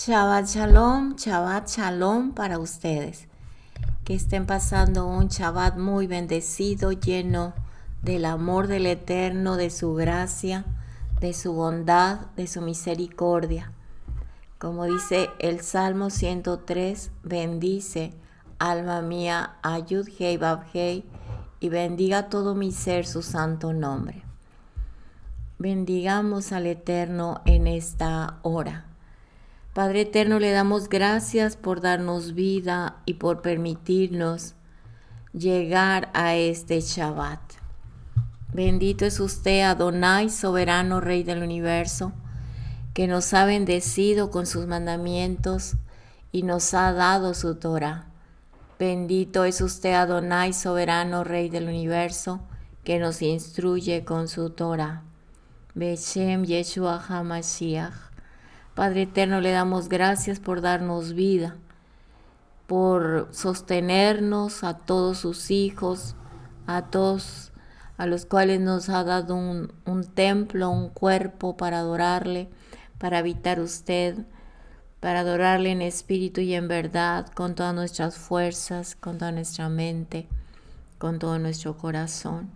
Shabbat Shalom para ustedes. Que estén pasando un Shabbat muy bendecido, lleno del amor del Eterno, de su gracia, de su bondad, de su misericordia. Como dice el Salmo 103, bendice, alma mía, a Yud-Hei Vav-Hei, y bendiga todo mi ser su santo nombre. Bendigamos al Eterno en esta hora. Padre Eterno, le damos gracias por darnos vida y por permitirnos llegar a este Shabbat. Bendito es usted, Adonai, soberano Rey del universo, que nos ha bendecido con sus mandamientos y nos ha dado su Torah. Bendito es usted, Adonai, soberano Rey del universo, que nos instruye con su Torah. Beshem Yeshua HaMashiach. Padre Eterno, le damos gracias por darnos vida, por sostenernos a todos sus hijos, a todos a los cuales nos ha dado un templo, un cuerpo para adorarle, para habitar usted, para adorarle en espíritu y en verdad, con todas nuestras fuerzas, con toda nuestra mente, con todo nuestro corazón.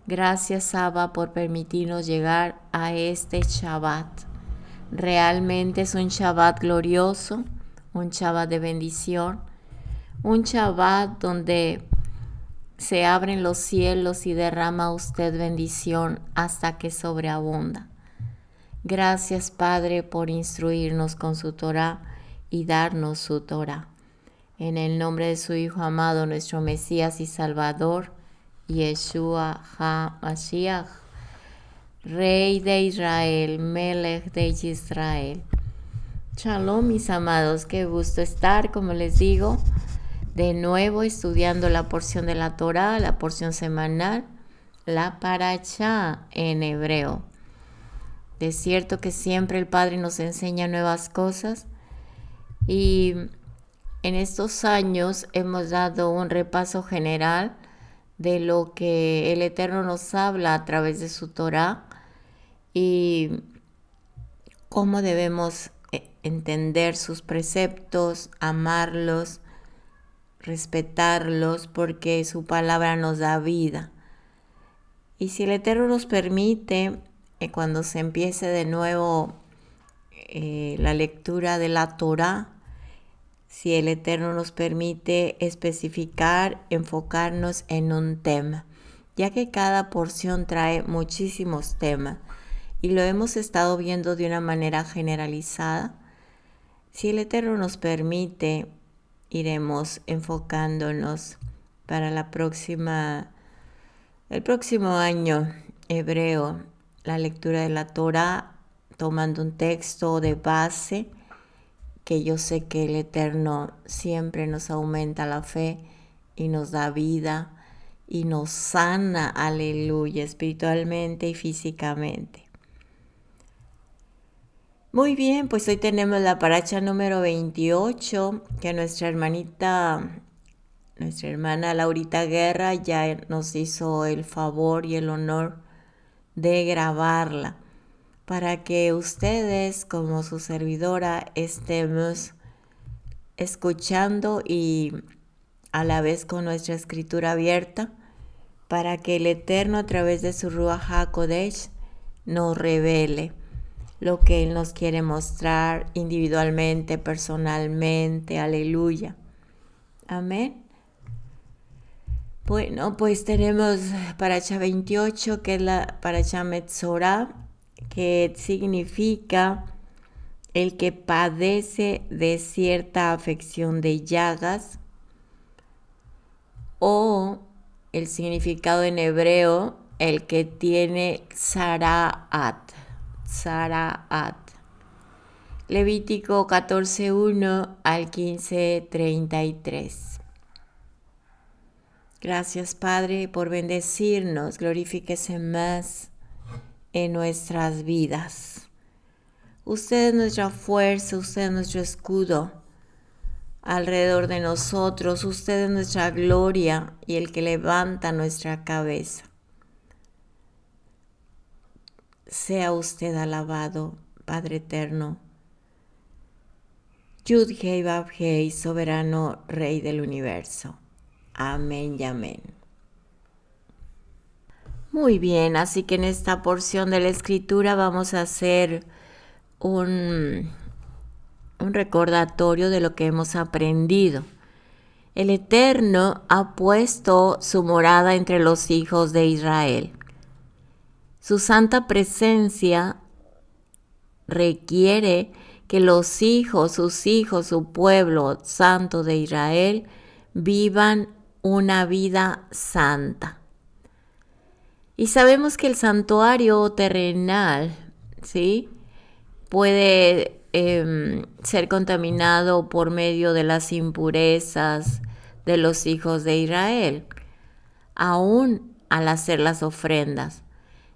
Gracias, Abba, por permitirnos llegar a este Shabbat. Realmente es un Shabbat glorioso, un Shabbat de bendición, un Shabbat donde se abren los cielos y derrama usted bendición hasta que sobreabunda. Gracias, Padre, por instruirnos con su Torah y darnos su Torah. En el nombre de su Hijo amado, nuestro Mesías y Salvador, Yeshua HaMashiach, Rey de Israel, Melech de Israel. Shalom, mis amados, qué gusto estar, como les digo, de nuevo estudiando la porción de la Torá, la porción semanal, la Parashá en hebreo. Es cierto que siempre el Padre nos enseña nuevas cosas y en estos años hemos dado un repaso general de lo que el Eterno nos habla a través de su Torá y cómo debemos entender sus preceptos, amarlos, respetarlos, porque su palabra nos da vida. Y si el Eterno nos permite, cuando se empiece de nuevo la lectura de la Torá, si el Eterno nos permite especificar, enfocarnos en un tema, ya que cada porción trae muchísimos temas y lo hemos estado viendo de una manera generalizada. Si el Eterno nos permite, iremos enfocándonos para el próximo año hebreo, la lectura de la Torá, tomando un texto de base, que yo sé que el Eterno siempre nos aumenta la fe y nos da vida y nos sana, aleluya, espiritualmente y físicamente. Muy bien, pues hoy tenemos la paracha número 28, que nuestra hermana Laurita Guerra ya nos hizo el favor y el honor de grabarla, para que ustedes, como su servidora, estemos escuchando y a la vez con nuestra escritura abierta, para que el Eterno a través de su Ruach HaKodesh nos revele lo que Él nos quiere mostrar individualmente, personalmente, aleluya. Amén. Bueno, pues tenemos Paracha 28, que es la Paracha Metzorah, que significa el que padece de cierta afección de llagas, o el significado en hebreo, el que tiene Tzaraat. Levítico 14:1 al 15:33. Gracias, Padre, por bendecirnos. Glorifíquese más en nuestras vidas. Usted es nuestra fuerza, usted es nuestro escudo alrededor de nosotros. Usted es nuestra gloria y el que levanta nuestra cabeza. Sea usted alabado, Padre eterno. Yud-Hei Vav-Hei, soberano Rey del universo. Amén y amén. Muy bien, así que en esta porción de la escritura vamos a hacer un recordatorio de lo que hemos aprendido. El Eterno ha puesto su morada entre los hijos de Israel. Su santa presencia requiere que los hijos, sus hijos, su pueblo santo de Israel vivan una vida santa. Y sabemos que el santuario terrenal, ¿sí?, puede ser contaminado por medio de las impurezas de los hijos de Israel, aún al hacer las ofrendas.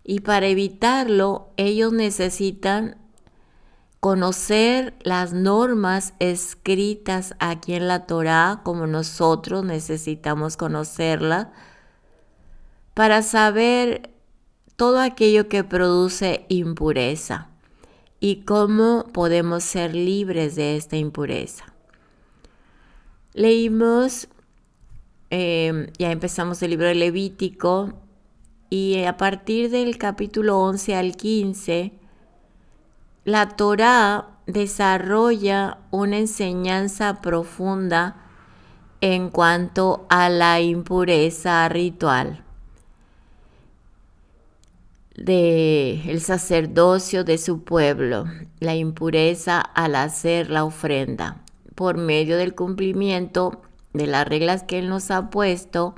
Y para evitarlo, ellos necesitan conocer las normas escritas aquí en la Torá, como nosotros necesitamos conocerlas, para saber todo aquello que produce impureza y cómo podemos ser libres de esta impureza. Leímos, ya empezamos el libro de Levítico, y a partir del capítulo 11 al 15, la Torá desarrolla una enseñanza profunda en cuanto a la impureza ritual del sacerdocio de su pueblo, la impureza al hacer la ofrenda, por medio del cumplimiento de las reglas que Él nos ha puesto.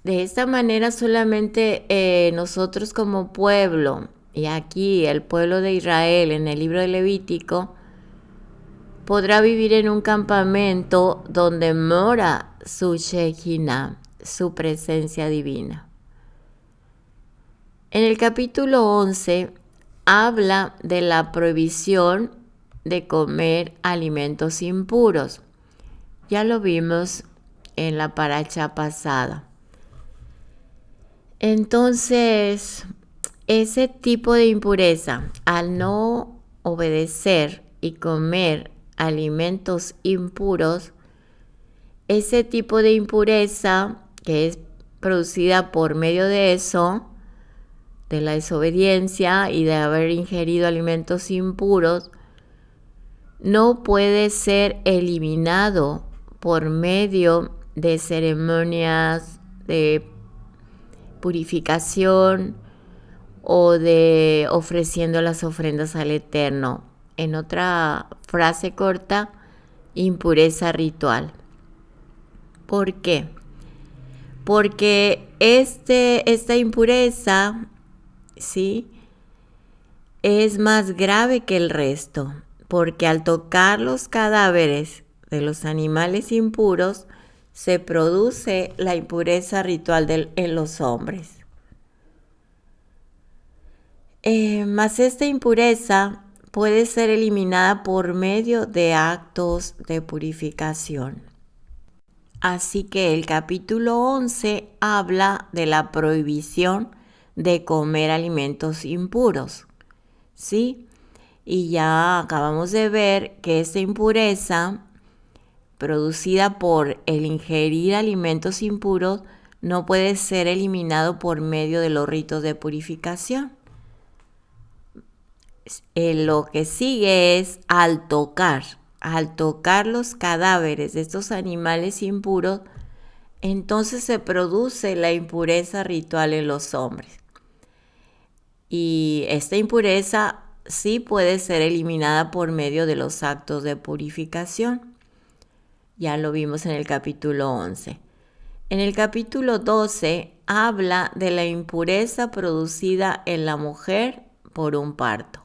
De esta manera solamente nosotros como pueblo, y aquí el pueblo de Israel en el libro de Levítico, podrá vivir en un campamento donde mora su Shekinah, su presencia divina. En el capítulo 11 habla de la prohibición de comer alimentos impuros. Ya lo vimos en la paracha pasada. Entonces, ese tipo de impureza, al no obedecer y comer alimentos impuros, ese tipo de impureza que es producida por medio de eso, de la desobediencia y de haber ingerido alimentos impuros, no puede ser eliminado por medio de ceremonias de purificación o de ofreciendo las ofrendas al Eterno. En otra frase corta, impureza ritual. ¿Por qué? Porque esta impureza, ¿sí?, es más grave que el resto, porque al tocar los cadáveres de los animales impuros, se produce la impureza ritual en los hombres. Mas esta impureza puede ser eliminada por medio de actos de purificación. Así que el capítulo 11 habla de la prohibición de comer alimentos impuros, ¿sí? Y ya acabamos de ver que esta impureza producida por el ingerir alimentos impuros no puede ser eliminado por medio de los ritos de purificación. Lo que sigue es al tocar los cadáveres de estos animales impuros, entonces se produce la impureza ritual en los hombres. Y esta impureza sí puede ser eliminada por medio de los actos de purificación. Ya lo vimos en el capítulo 11. En el capítulo 12 habla de la impureza producida en la mujer por un parto.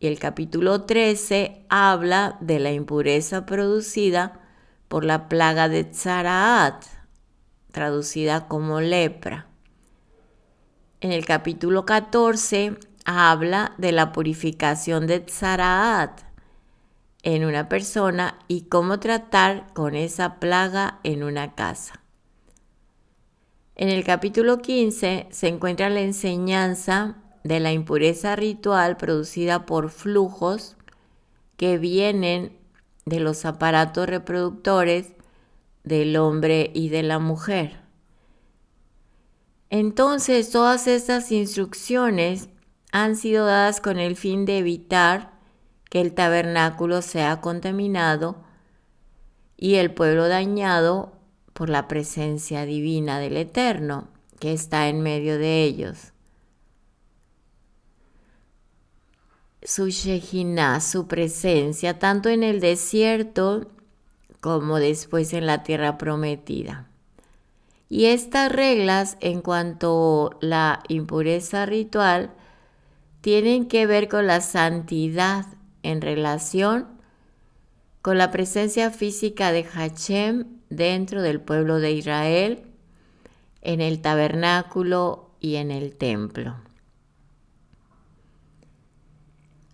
Y el capítulo 13 habla de la impureza producida por la plaga de Tzaraat, traducida como lepra. En el capítulo 14 habla de la purificación de Tzaraat en una persona y cómo tratar con esa plaga en una casa. En el capítulo 15 se encuentra la enseñanza de la impureza ritual producida por flujos que vienen de los aparatos reproductores del hombre y de la mujer. Entonces, todas estas instrucciones han sido dadas con el fin de evitar que el tabernáculo sea contaminado y el pueblo dañado por la presencia divina del Eterno que está en medio de ellos. Su Shejinah, su presencia, tanto en el desierto como después en la tierra prometida. Y estas reglas en cuanto a la impureza ritual tienen que ver con la santidad en relación con la presencia física de Hashem dentro del pueblo de Israel, en el tabernáculo y en el templo.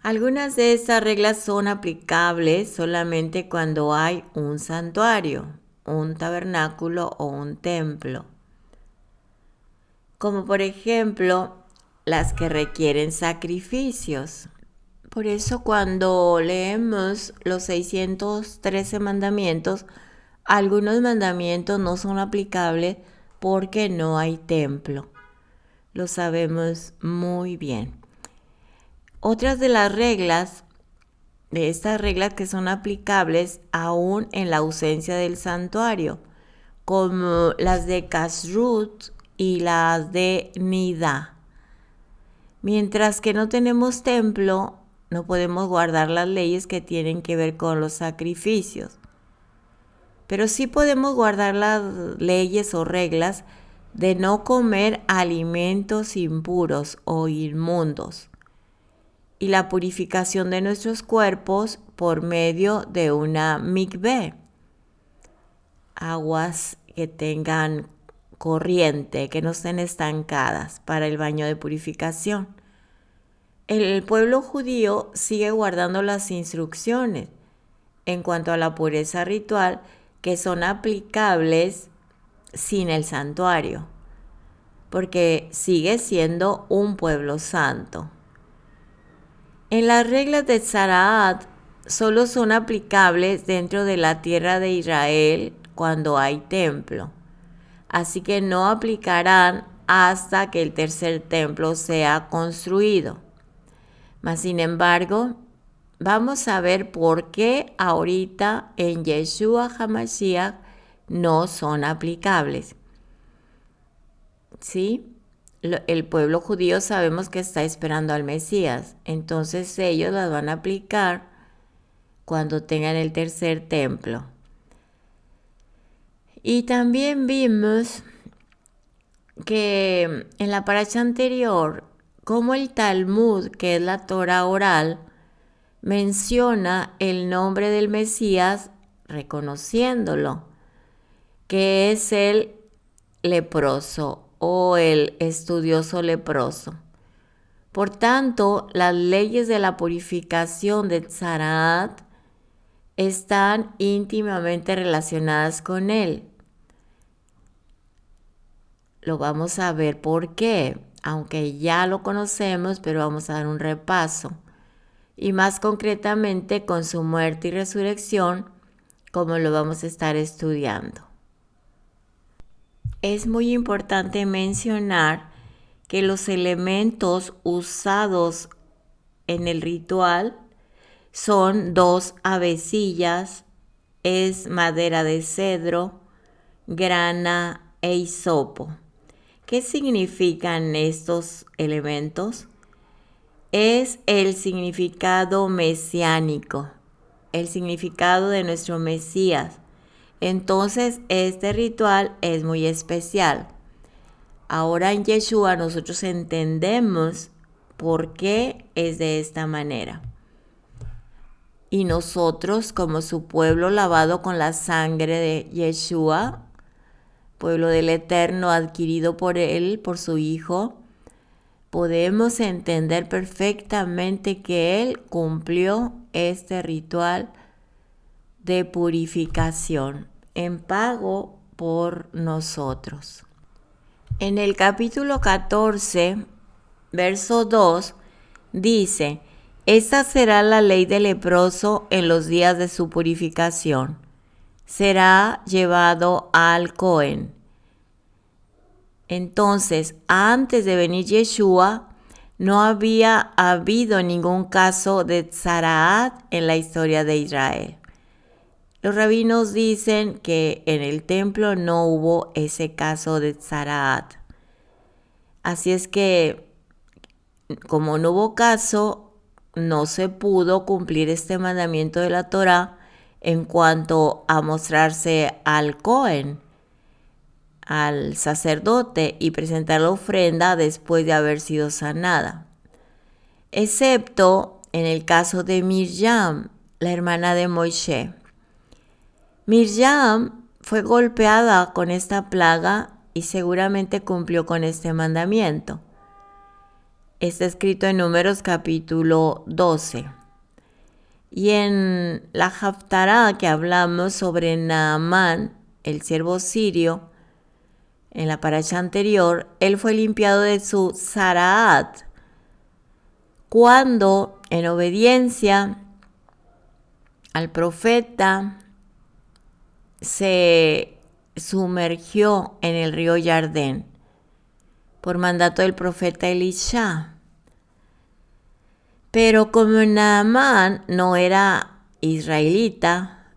Algunas de estas reglas son aplicables solamente cuando hay un santuario, un tabernáculo o un templo, como por ejemplo las que requieren sacrificios. Por eso cuando leemos los 613 mandamientos, algunos mandamientos no son aplicables porque no hay templo. Lo sabemos muy bien. Otras de las reglas, de estas reglas que son aplicables aún en la ausencia del santuario, como las de Kashrut y las de Nidá. Mientras que no tenemos templo, no podemos guardar las leyes que tienen que ver con los sacrificios. Pero sí podemos guardar las leyes o reglas de no comer alimentos impuros o inmundos y la purificación de nuestros cuerpos por medio de una mikveh, aguas que tengan corriente, que no estén estancadas para el baño de purificación. El pueblo judío sigue guardando las instrucciones en cuanto a la pureza ritual que son aplicables sin el santuario, porque sigue siendo un pueblo santo. En las reglas de Tzaraat solo son aplicables dentro de la tierra de Israel cuando hay templo, así que no aplicarán hasta que el tercer templo sea construido. Mas, sin embargo, vamos a ver por qué ahorita en Yeshua HaMashiach no son aplicables. ¿Sí? El pueblo judío sabemos que está esperando al Mesías, entonces ellos las van a aplicar cuando tengan el tercer templo. Y también vimos que en la paracha anterior, como el Talmud, que es la Torah oral, menciona el nombre del Mesías reconociéndolo, que es el leproso o el estudioso leproso. Por tanto, las leyes de la purificación de Tzaraat están íntimamente relacionadas con él. Lo vamos a ver por qué, aunque ya lo conocemos, pero vamos a dar un repaso. Y más concretamente con su muerte y resurrección, como lo vamos a estar estudiando. Es muy importante mencionar que los elementos usados en el ritual son 2 avecillas, es madera de cedro, grana e hisopo. ¿Qué significan estos elementos? Es el significado mesiánico, el significado de nuestro Mesías. Entonces, este ritual es muy especial. Ahora en Yeshua nosotros entendemos por qué es de esta manera. Y nosotros, como su pueblo lavado con la sangre de Yeshua, pueblo del Eterno adquirido por él, por su Hijo, podemos entender perfectamente que él cumplió este ritual de purificación en pago por nosotros. En el capítulo 14, verso 2, dice: Esta será la ley del leproso en los días de su purificación. Será llevado al Cohen. Entonces, antes de venir Yeshua, no había habido ningún caso de tzaraat en la historia de Israel. Los rabinos dicen que en el templo no hubo ese caso de tzaraat. Así es que, como no hubo caso, no se pudo cumplir este mandamiento de la Torá en cuanto a mostrarse al Cohen, al sacerdote, y presentar la ofrenda después de haber sido sanada. Excepto en el caso de Miriam, la hermana de Moisés. Miriam fue golpeada con esta plaga y seguramente cumplió con este mandamiento. Está escrito en Números capítulo 12. Y en la Haftará que hablamos sobre Naamán, el siervo sirio, en la paracha anterior, él fue limpiado de su tzaraat cuando, en obediencia al profeta, se sumergió en el río Jardén por mandato del profeta Elisha. Pero como Naamán no era israelita,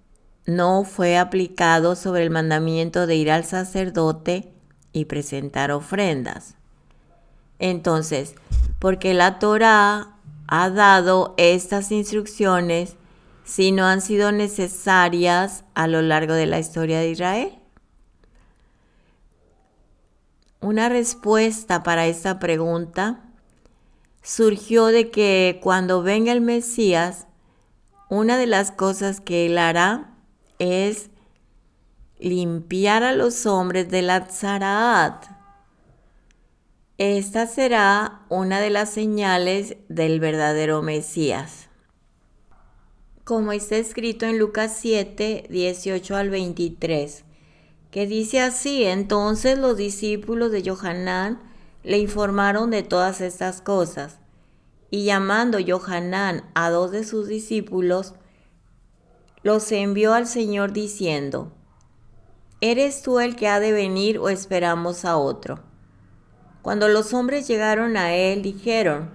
no fue aplicado sobre el mandamiento de ir al sacerdote y presentar ofrendas. Entonces, porque la Torá ha dado estas instrucciones si no han sido necesarias a lo largo de la historia de Israel? Una respuesta para esta pregunta surgió de que cuando venga el Mesías, una de las cosas que él hará es limpiar a los hombres de la tzaraat. Esta será una de las señales del verdadero Mesías. Como está escrito en Lucas 7, 18 al 23, que dice así: entonces los discípulos de Yohanan le informaron de todas estas cosas, y llamando Yohanan a 2 de sus discípulos, los envió al Señor diciendo: ¿eres tú el que ha de venir o esperamos a otro? Cuando los hombres llegaron a él, dijeron: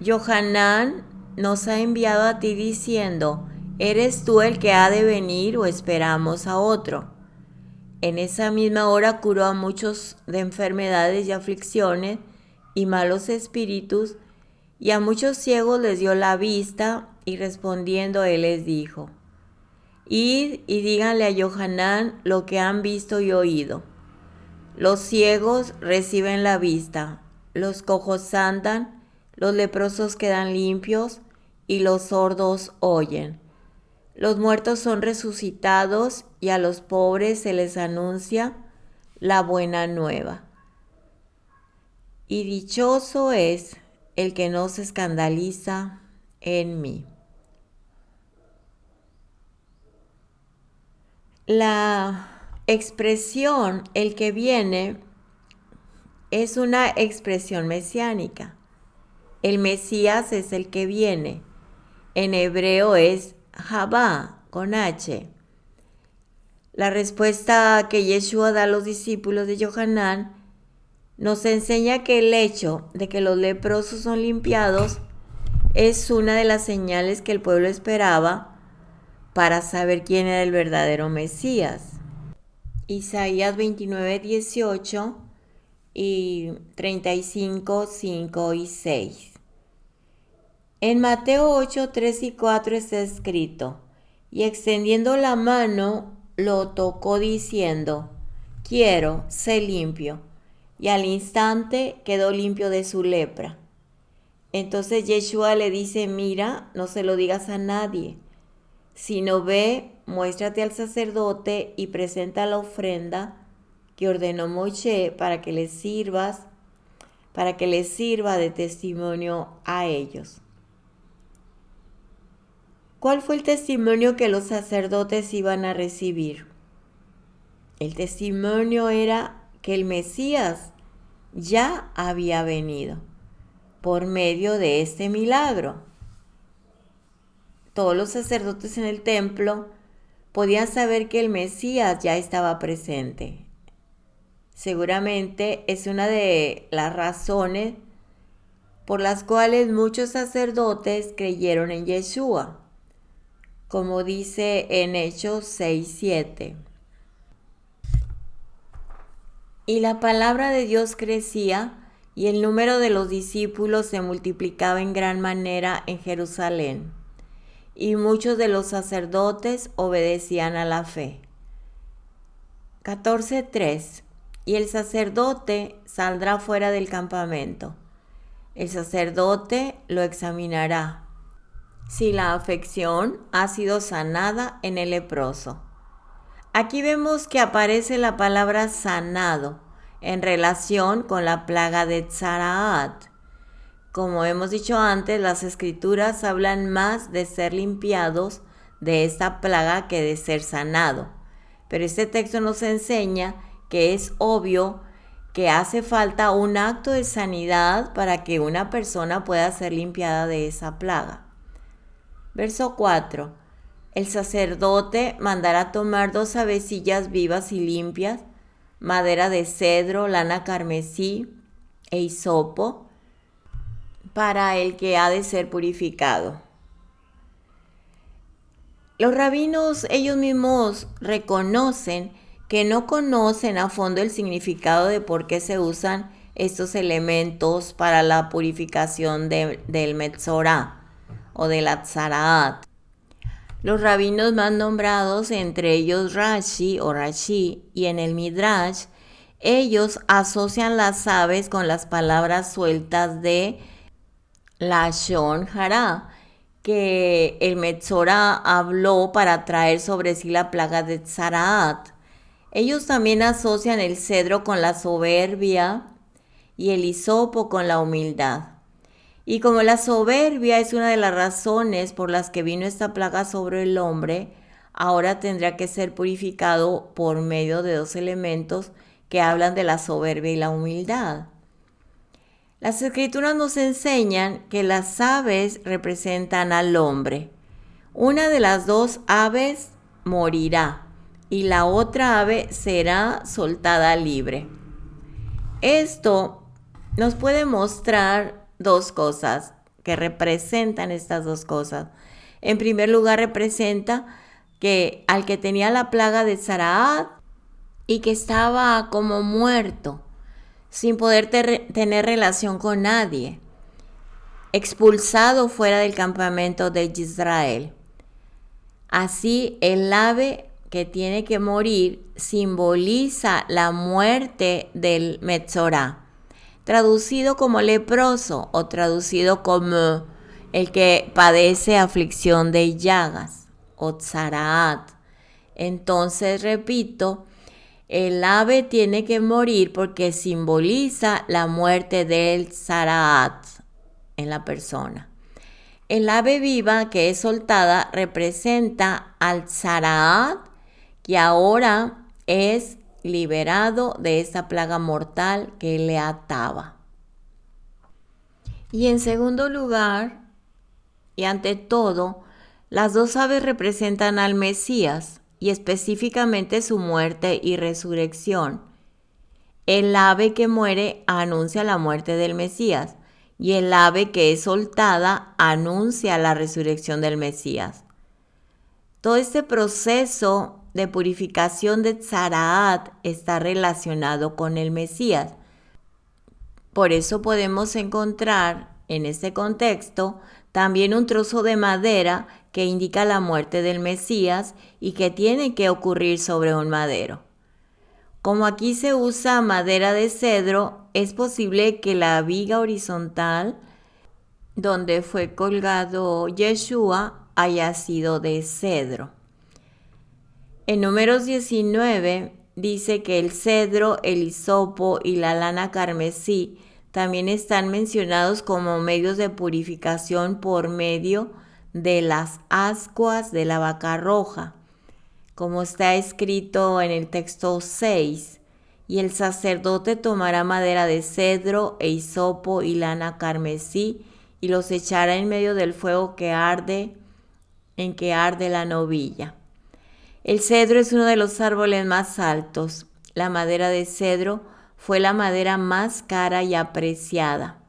Yohanan nos ha enviado a ti diciendo: ¿eres tú el que ha de venir o esperamos a otro? En esa misma hora curó a muchos de enfermedades y aflicciones y malos espíritus, y a muchos ciegos les dio la vista, y respondiendo él les dijo: id y díganle a Yohanan lo que han visto y oído. Los ciegos reciben la vista, los cojos andan, los leprosos quedan limpios y los sordos oyen. Los muertos son resucitados y a los pobres se les anuncia la buena nueva. Y dichoso es el que no se escandaliza en mí. La expresión el que viene es una expresión mesiánica. El Mesías es el que viene. En hebreo es Jabá, con H. La respuesta que Yeshua da a los discípulos de Yohanan nos enseña que el hecho de que los leprosos son limpiados es una de las señales que el pueblo esperaba para saber quién era el verdadero Mesías. Isaías 29, 18 y 35, 5 y 6. En Mateo 8, 3 y 4 está escrito: y extendiendo la mano, lo tocó diciendo: quiero, sé limpio. Y al instante quedó limpio de su lepra. Entonces Yeshua le dice: mira, no se lo digas a nadie, sino ve, muéstrate al sacerdote y presenta la ofrenda que ordenó Moisés para que les sirva de testimonio a ellos. ¿Cuál fue el testimonio que los sacerdotes iban a recibir? El testimonio era que el Mesías ya había venido por medio de este milagro. todos los sacerdotes en el templo podían saber que el Mesías ya estaba presente. Seguramente es una de las razones por las cuales muchos sacerdotes creyeron en Yeshua, como dice en Hechos 6:7. Y la palabra de Dios crecía y el número de los discípulos se multiplicaba en gran manera en Jerusalén. Y muchos de los sacerdotes obedecían a la fe. 14:3. Y el sacerdote saldrá fuera del campamento. El sacerdote lo examinará si la afección ha sido sanada en el leproso. Aquí vemos que aparece la palabra sanado en relación con la plaga de Tzaraat. Como hemos dicho antes, las escrituras hablan más de ser limpiados de esta plaga que de ser sanado. Pero este texto nos enseña que es obvio que hace falta un acto de sanidad para que una persona pueda ser limpiada de esa plaga. Verso 4. El sacerdote mandará tomar 2 avecillas vivas y limpias, madera de cedro, lana carmesí e hisopo, para el que ha de ser purificado. Los rabinos ellos mismos reconocen que no conocen a fondo el significado de por qué se usan estos elementos para la purificación del Metzorá o de la Tzaraat. Los rabinos más nombrados, entre ellos Rashi o Rashi, y en el Midrash, ellos asocian las aves con las palabras sueltas de Lashon Hara, que el Metzorá habló para traer sobre sí la plaga de Tzaraat. Ellos también asocian el cedro con la soberbia y el hisopo con la humildad. Y como la soberbia es una de las razones por las que vino esta plaga sobre el hombre, ahora tendrá que ser purificado por medio de 2 elementos que hablan de la soberbia y la humildad. Las escrituras nos enseñan que las aves representan al hombre. Una de las 2 aves morirá y la otra ave será soltada libre. Esto nos puede mostrar 2 cosas que representan estas 2 cosas. En primer lugar, representa que al que tenía la plaga de Tzaraat y que estaba como muerto, sin poder tener relación con nadie, expulsado fuera del campamento de Israel. Así, el ave que tiene que morir simboliza la muerte del Metzorá, traducido como leproso o traducido como el que padece aflicción de llagas o Tzaraat. Entonces, repito, el ave tiene que morir porque simboliza la muerte del Tzaraat en la persona. El ave viva que es soltada representa al Tzaraat, que ahora es liberado de esta plaga mortal que le ataba. Y en segundo lugar, y ante todo, las 2 aves representan al Mesías y específicamente su muerte y resurrección. El ave que muere anuncia la muerte del Mesías y el ave que es soltada anuncia la resurrección del Mesías. Todo este proceso de purificación de Tzaraat está relacionado con el Mesías. Por eso podemos encontrar en este contexto también un trozo de madera que indica la muerte del Mesías y que tiene que ocurrir sobre un madero. Como aquí se usa madera de cedro, es posible que la viga horizontal donde fue colgado Yeshua haya sido de cedro. En Números 19 dice que el cedro, el hisopo y la lana carmesí también están mencionados como medios de purificación por medio de las ascuas de la vaca roja, como está escrito en el texto 6. Y el sacerdote tomará madera de cedro e hisopo y lana carmesí y los echará en medio del fuego que arde en que arde la novilla. El cedro es uno de los árboles más altos. La madera de cedro fue la madera más cara y apreciada.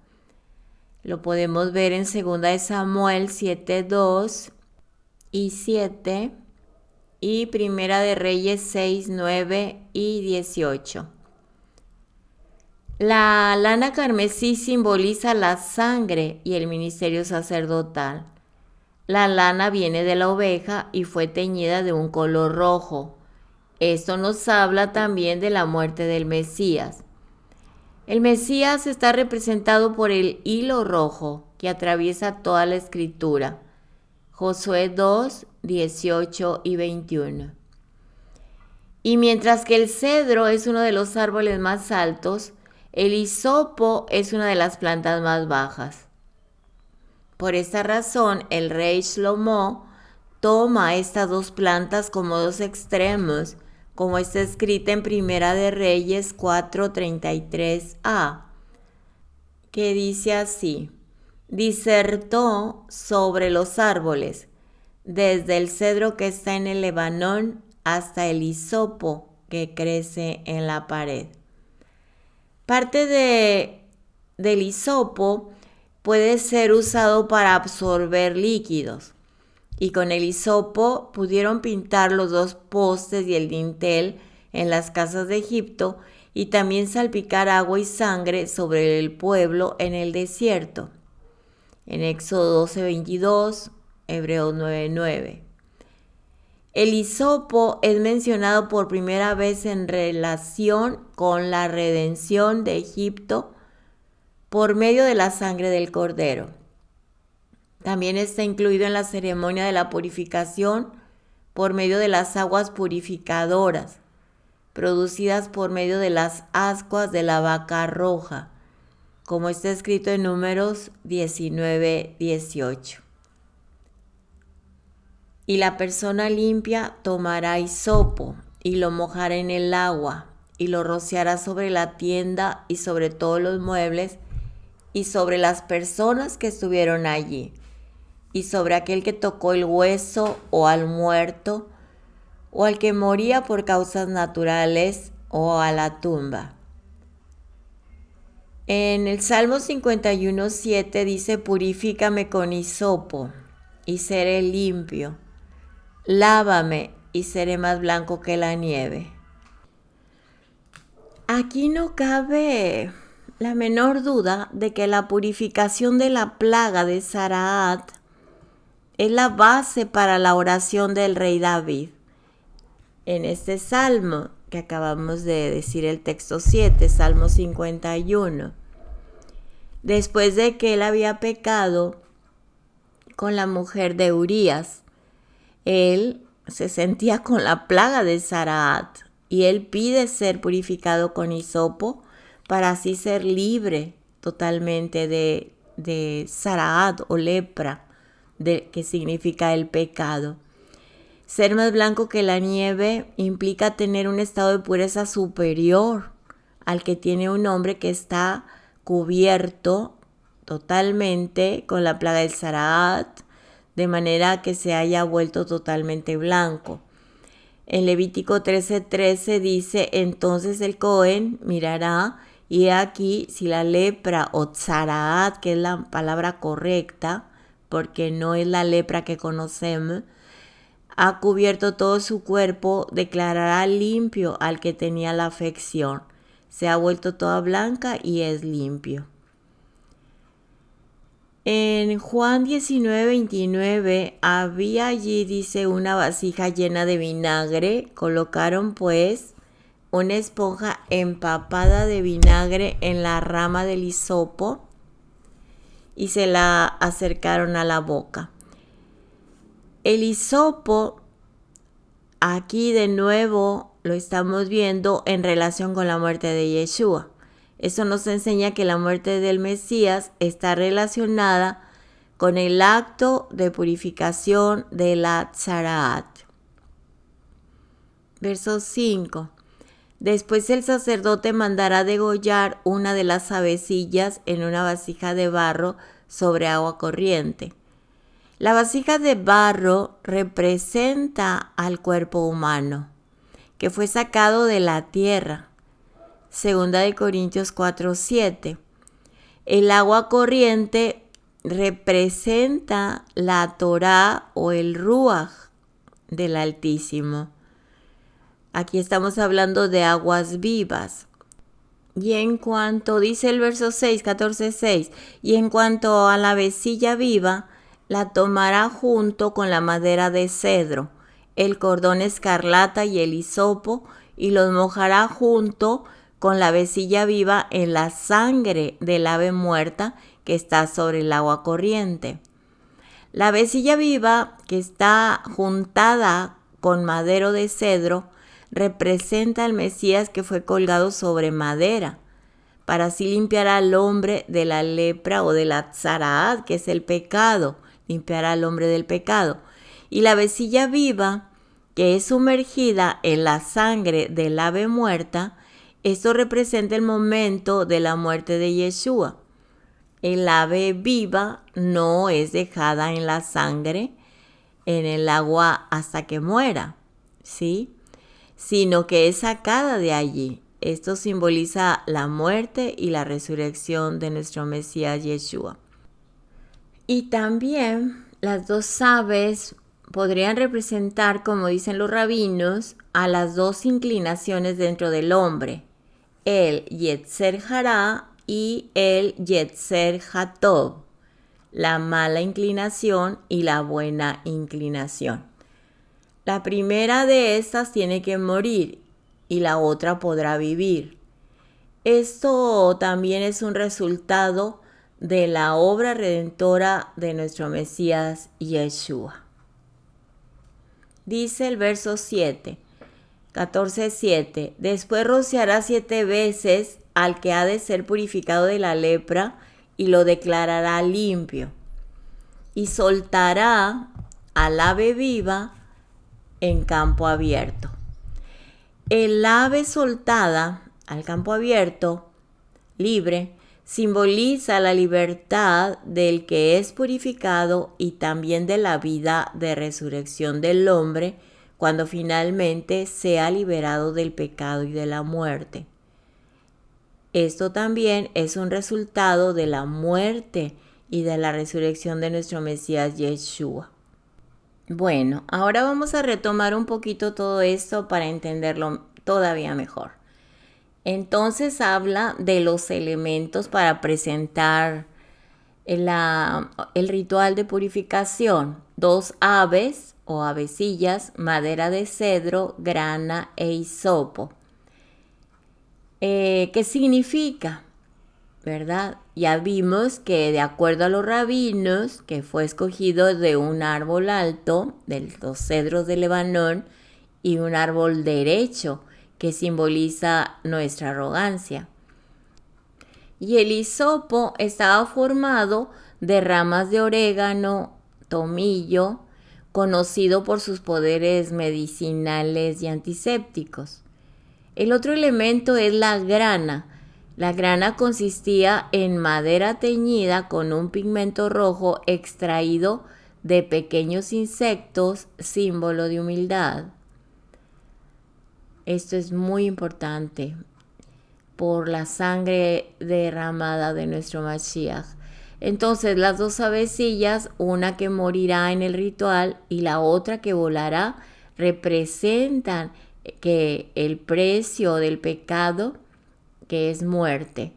Lo podemos ver en 2 Samuel 7:2 y 7 y Primera de Reyes 6, 9 y 18. La lana carmesí simboliza la sangre y el ministerio sacerdotal. La lana viene de la oveja y fue teñida de un color rojo. Esto nos habla también de la muerte del Mesías. El Mesías está representado por el hilo rojo que atraviesa toda la escritura. Josué 2, 18 y 21. Y mientras que el cedro es uno de los árboles más altos, el hisopo es una de las plantas más bajas. Por esta razón, el rey Shlomo toma estas dos plantas como dos extremos, como está escrita en Primera de Reyes 4:33a, que dice así: disertó sobre los árboles, desde el cedro que está en el Lebanón hasta el hisopo que crece en la pared. Parte del hisopo puede ser usado para absorber líquidos, y con el hisopo pudieron pintar los dos postes y el dintel en las casas de Egipto y también salpicar agua y sangre sobre el pueblo en el desierto. En Éxodo 12:22, Hebreos 9:9. El hisopo es mencionado por primera vez en relación con la redención de Egipto por medio de la sangre del cordero. También está incluido en la ceremonia de la purificación por medio de las aguas purificadoras, producidas por medio de las ascuas de la vaca roja, como está escrito en Números 19:18. Y la persona limpia tomará hisopo y lo mojará en el agua y lo rociará sobre la tienda y sobre todos los muebles y sobre las personas que estuvieron allí y sobre aquel que tocó el hueso o al muerto o al que moría por causas naturales o a la tumba. En el Salmo 51:7 dice: purifícame con hisopo y seré limpio. Lávame y seré más blanco que la nieve. Aquí no cabe la menor duda de que la purificación de la plaga de Zaraat es la base para la oración del rey David. En este salmo que acabamos de decir el texto 7, Salmo 51, después de que él había pecado con la mujer de Urías, él se sentía con la plaga de Zaraat y él pide ser purificado con hisopo para así ser libre totalmente de Zaraat o lepra, que significa el pecado. Ser más blanco que la nieve implica tener un estado de pureza superior al que tiene un hombre que está cubierto totalmente con la plaga del Zaraat, de manera que se haya vuelto totalmente blanco. En Levítico 13:13 dice: entonces el Cohen mirará, y aquí si la lepra o tzaraat, que es la palabra correcta, porque no es la lepra que conocemos, ha cubierto todo su cuerpo, declarará limpio al que tenía la afección. Se ha vuelto toda blanca y es limpio. En Juan 19:29 había allí, dice, una vasija llena de vinagre. Colocaron pues una esponja empapada de vinagre en la rama del hisopo y se la acercaron a la boca. El hisopo, aquí de nuevo lo estamos viendo en relación con la muerte de Yeshua. Esto nos enseña que la muerte del Mesías está relacionada con el acto de purificación de la tzaraat. Verso 5. Después el sacerdote mandará degollar una de las avecillas en una vasija de barro sobre agua corriente. La vasija de barro representa al cuerpo humano, que fue sacado de la tierra. 2 Corintios 4:7. El agua corriente representa la Torá o el Ruaj del Altísimo. Aquí estamos hablando de aguas vivas. Y en cuanto, dice el verso 6, 14:6, y en cuanto a la vecilla viva, la tomará junto con la madera de cedro, el cordón escarlata y el hisopo, y los mojará junto con la vecilla viva en la sangre del ave muerta que está sobre el agua corriente. La vecilla viva que está juntada con madero de cedro representa al Mesías que fue colgado sobre madera, para así limpiar al hombre de la lepra o de la tzaraat, que es el pecado, limpiar al hombre del pecado. Y la vecilla viva, que es sumergida en la sangre del ave muerta, esto representa el momento de la muerte de Yeshua. El ave viva no es dejada en la sangre, en el agua hasta que muera, ¿sí? Sino que es sacada de allí. Esto simboliza la muerte y la resurrección de nuestro Mesías Yeshua. Y también las dos aves podrían representar, como dicen los rabinos, a las dos inclinaciones dentro del hombre, el Yetzer Hará y el Yetzer Hatov, la mala inclinación y la buena inclinación. La primera de estas tiene que morir y la otra podrá vivir. Esto también es un resultado de la obra redentora de nuestro Mesías Yeshua. Dice el verso 7, 14:7, después rociará 7 veces al que ha de ser purificado de la lepra y lo declarará limpio, y soltará al ave viva en campo abierto. El ave soltada al campo abierto, libre, simboliza la libertad del que es purificado y también de la vida de resurrección del hombre cuando finalmente sea liberado del pecado y de la muerte. Esto también es un resultado de la muerte y de la resurrección de nuestro Mesías Yeshua. Bueno, ahora vamos a retomar un poquito todo esto para entenderlo todavía mejor. Entonces habla de los elementos para presentar el ritual de purificación. 2 aves o avecillas, madera de cedro, grana e hisopo. ¿Qué significa? ¿Verdad? Ya vimos que de acuerdo a los rabinos, que fue escogido de un árbol alto, de los cedros de Lebanón, y un árbol derecho, que simboliza nuestra arrogancia. Y el hisopo estaba formado de ramas de orégano, tomillo, conocido por sus poderes medicinales y antisépticos. El otro elemento es la grana. La grana consistía en madera teñida con un pigmento rojo extraído de pequeños insectos, símbolo de humildad. Esto es muy importante por la sangre derramada de nuestro Mashiach. Entonces, las 2 avecillas, una que morirá en el ritual y la otra que volará, representan que el precio del pecado, que es muerte.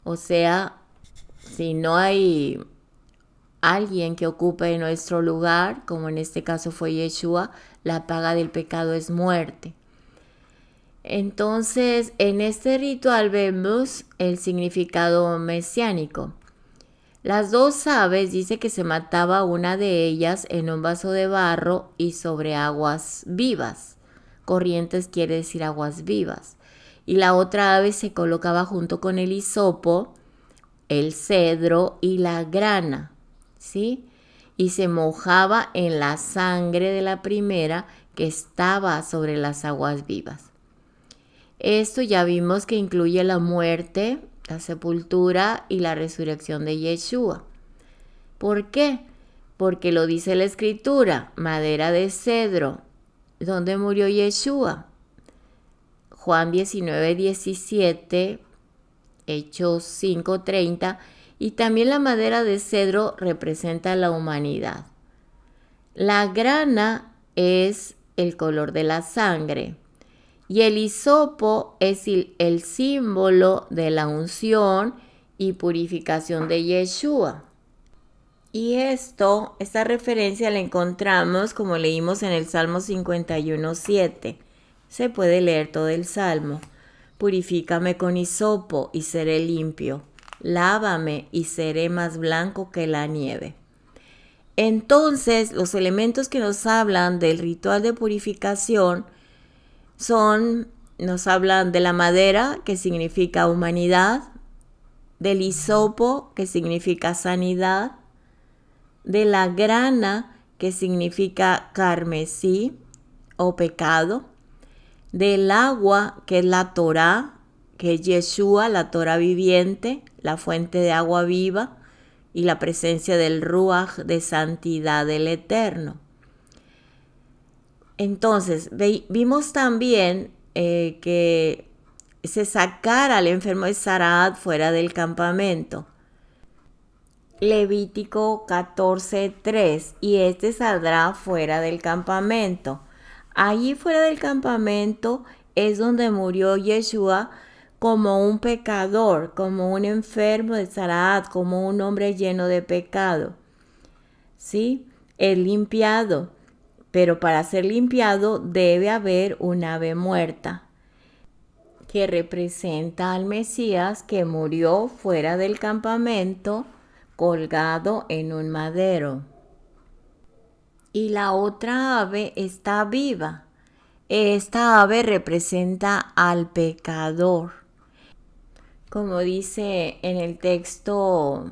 O sea, si no hay alguien que ocupe nuestro lugar, como en este caso fue Yeshua, la paga del pecado es muerte. Entonces, en este ritual vemos el significado mesiánico. Las 2 aves dice que se mataba una de ellas en un vaso de barro y sobre aguas vivas. Corrientes quiere decir aguas vivas. Y la otra ave se colocaba junto con el hisopo, el cedro y la grana, ¿sí? Y se mojaba en la sangre de la primera que estaba sobre las aguas vivas. Esto ya vimos que incluye la muerte, la sepultura y la resurrección de Yeshua. ¿Por qué? porque lo dice la Escritura, madera de cedro, donde murió Yeshua. Juan 19:17, Hechos 5:30, y también la madera de cedro representa la humanidad. La grana es el color de la sangre y el hisopo es el símbolo de la unción y purificación de Yeshua. Y esta referencia la encontramos como leímos en el Salmo 51:7. Se puede leer todo el Salmo. Purifícame con hisopo y seré limpio. Lávame y seré más blanco que la nieve. Entonces, los elementos que nos hablan del ritual de purificación nos hablan de la madera, que significa humanidad, del hisopo, que significa sanidad, de la grana, que significa carmesí o pecado, del agua, que es la Torá, que es Yeshua, la Torá viviente, la fuente de agua viva, y la presencia del Ruaj de santidad del Eterno. Entonces, vimos también que se sacara al enfermo de Zaraat fuera del campamento. Levítico 14:3, y saldrá fuera del campamento. Allí fuera del campamento es donde murió Yeshua como un pecador, como un enfermo de Zaraat, como un hombre lleno de pecado. ¿Sí? Es limpiado, pero para ser limpiado debe haber un ave muerta, que representa al Mesías que murió fuera del campamento, colgado en un madero. Y la otra ave está viva. Esta ave representa al pecador. Como dice en el texto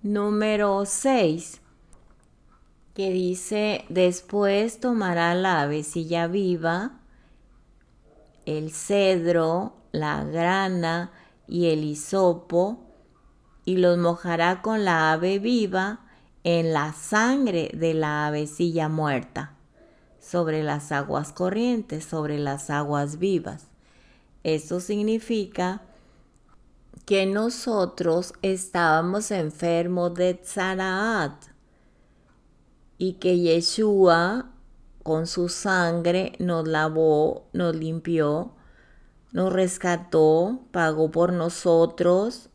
número 6, que dice: después tomará la avecilla viva, el cedro, la grana y el hisopo, y los mojará con la ave viva en la sangre de la avecilla muerta, sobre las aguas corrientes, sobre las aguas vivas. Esto significa que nosotros estábamos enfermos de Tzaraat y que Yeshua con su sangre nos lavó, nos limpió, nos rescató, pagó por nosotros.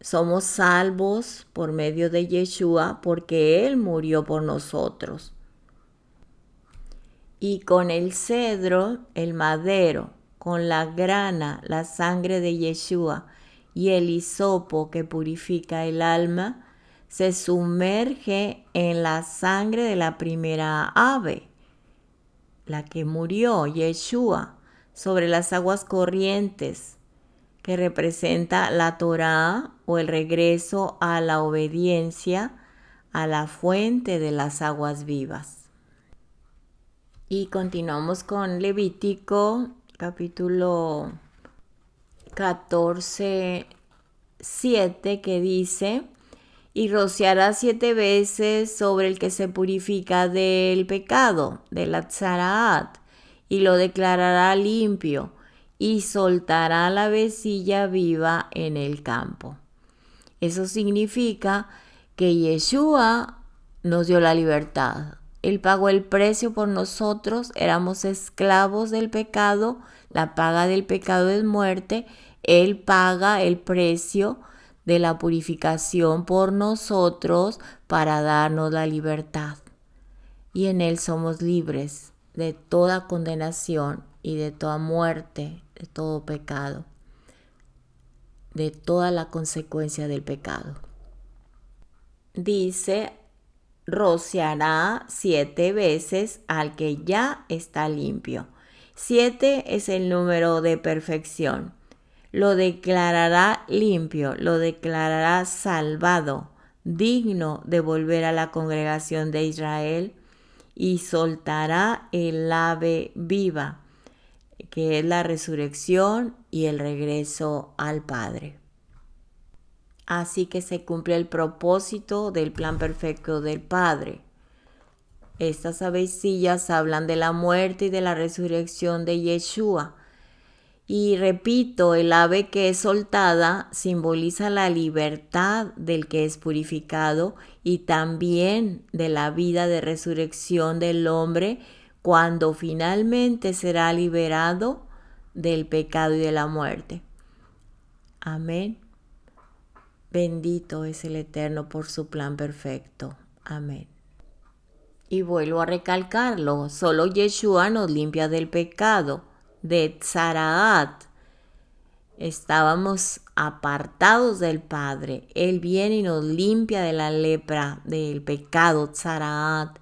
Somos salvos por medio de Yeshua porque Él murió por nosotros. Y con el cedro, el madero, con la grana, la sangre de Yeshua, y el hisopo que purifica el alma, se sumerge en la sangre de la primera ave, la que murió, Yeshua, sobre las aguas corrientes, que representa la Torá o el regreso a la obediencia a la fuente de las aguas vivas. Y continuamos con Levítico capítulo 14:7, que dice: y rociará 7 veces sobre el que se purifica del pecado, de la tzaraat, y lo declarará limpio, y soltará la avecilla viva en el campo. Eso significa que Yeshua nos dio la libertad. Él pagó el precio por nosotros, éramos esclavos del pecado, la paga del pecado es muerte. Él paga el precio de la purificación por nosotros para darnos la libertad. Y en Él somos libres de toda condenación y de toda muerte, de todo pecado, de toda la consecuencia del pecado. Dice: rociará 7 veces al que ya está limpio. 7 es el número de perfección. Lo declarará limpio, lo declarará salvado, digno de volver a la congregación de Israel, y soltará el ave viva, que es la resurrección y el regreso al Padre. Así que se cumple el propósito del plan perfecto del Padre. Estas avecillas hablan de la muerte y de la resurrección de Yeshua. Y repito, el ave que es soltada simboliza la libertad del que es purificado y también de la vida de resurrección del hombre cuando finalmente será liberado del pecado y de la muerte. Amén. Bendito es el Eterno por su plan perfecto. Amén. Y vuelvo a recalcarlo, solo Yeshua nos limpia del pecado, de Tzaraat. Estábamos apartados del Padre. Él viene y nos limpia de la lepra, del pecado, Tzaraat.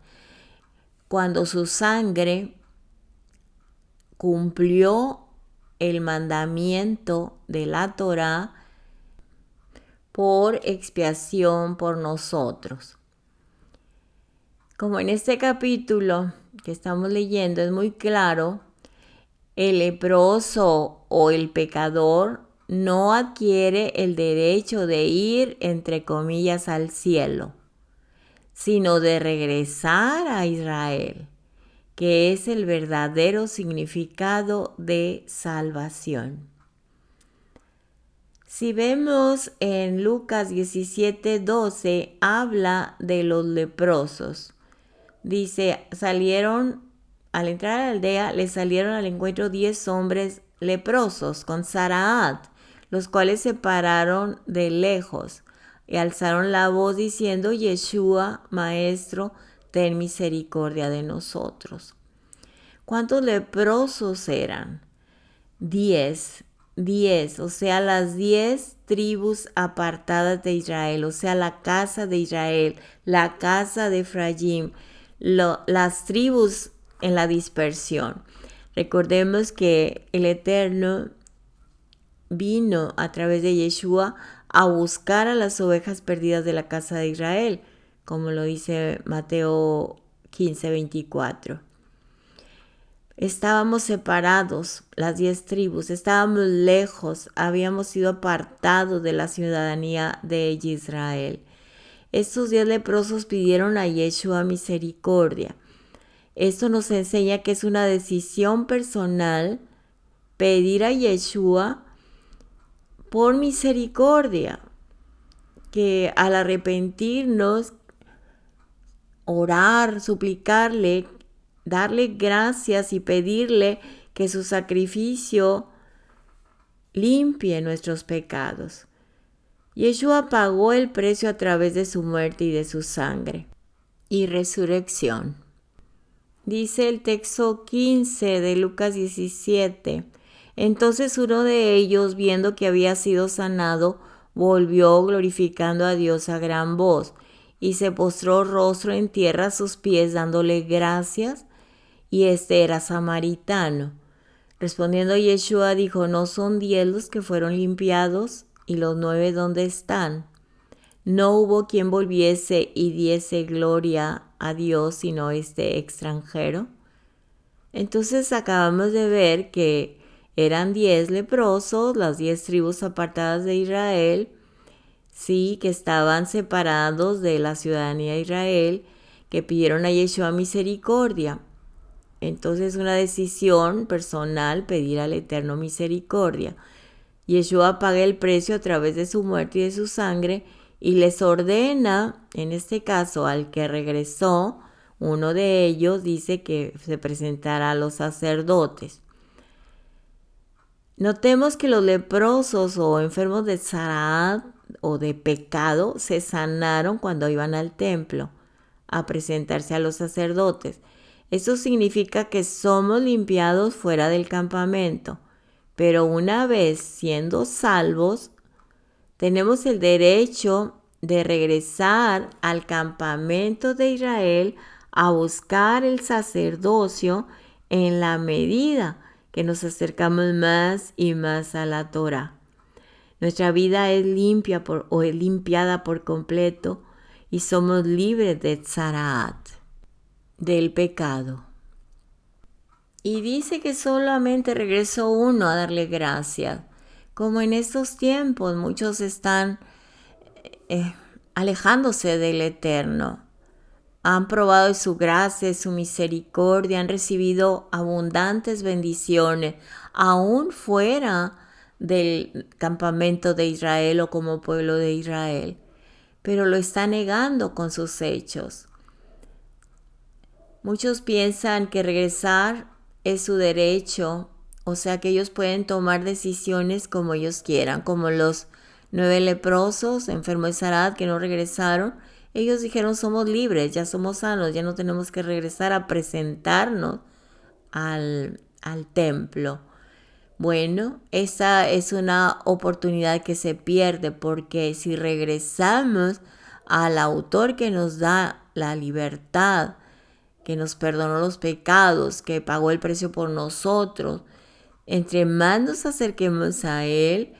Cuando su sangre cumplió el mandamiento de la Torá por expiación por nosotros. Como en este capítulo que estamos leyendo es muy claro, el leproso o el pecador no adquiere el derecho de ir, entre comillas, al cielo, sino de regresar a Israel, que es el verdadero significado de salvación. Si vemos en Lucas 17:12, habla de los leprosos. Dice, al entrar a la aldea, le salieron al encuentro 10 hombres leprosos con Tzaraat, los cuales se pararon de lejos y alzaron la voz diciendo, Yeshua, Maestro, ten misericordia de nosotros. ¿Cuántos leprosos eran? 10, o sea, las 10 tribus apartadas de Israel, o sea, la casa de Israel, la casa de Efraín, las tribus en la dispersión. Recordemos que el Eterno vino a través de Yeshua a buscar a las ovejas perdidas de la casa de Israel, como lo dice Mateo 15:24. Estábamos separados, las 10 tribus, estábamos lejos, habíamos sido apartados de la ciudadanía de Israel. Estos 10 leprosos pidieron a Yeshua misericordia. Esto nos enseña que es una decisión personal pedir a Yeshua por misericordia, que al arrepentirnos, orar, suplicarle, darle gracias y pedirle que su sacrificio limpie nuestros pecados. Yeshua pagó el precio a través de su muerte y de su sangre y resurrección. Dice el texto 15 de Lucas 17. Entonces uno de ellos, viendo que había sido sanado, volvió glorificando a Dios a gran voz y se postró rostro en tierra a sus pies dándole gracias, y este era samaritano. Respondiendo Yeshua dijo, ¿no son 10 los que fueron limpiados? ¿Y los 9 dónde están? No hubo quien volviese y diese gloria a Dios sino este extranjero. Entonces acabamos de ver que eran 10 leprosos, las 10 tribus apartadas de Israel, sí, que estaban separados de la ciudadanía de Israel, que pidieron a Yeshua misericordia. Entonces una decisión personal pedir al Eterno misericordia. Yeshua paga el precio a través de su muerte y de su sangre y les ordena, en este caso al que regresó, uno de ellos dice que se presentará a los sacerdotes. Notemos que los leprosos o enfermos de Tzaraat o de pecado se sanaron cuando iban al templo a presentarse a los sacerdotes. Eso significa que somos limpiados fuera del campamento, pero una vez siendo salvos, tenemos el derecho de regresar al campamento de Israel a buscar el sacerdocio en la medida que nos acercamos más y más a la Torá. Nuestra vida es limpia es limpiada por completo y somos libres de Tzaraat, del pecado. Y dice que solamente regresó uno a darle gracias. Como en estos tiempos muchos están alejándose del Eterno. Han probado de su gracia, de su misericordia, han recibido abundantes bendiciones, aún fuera del campamento de Israel o como pueblo de Israel, pero lo está negando con sus hechos. Muchos piensan que regresar es su derecho, o sea que ellos pueden tomar decisiones como ellos quieran, como los 9 leprosos enfermos de Sarad que no regresaron. Ellos dijeron: somos libres, ya somos sanos, ya no tenemos que regresar a presentarnos al templo. Bueno, esa es una oportunidad que se pierde, porque si regresamos al autor que nos da la libertad, que nos perdonó los pecados, que pagó el precio por nosotros, entre más nos acerquemos a Él,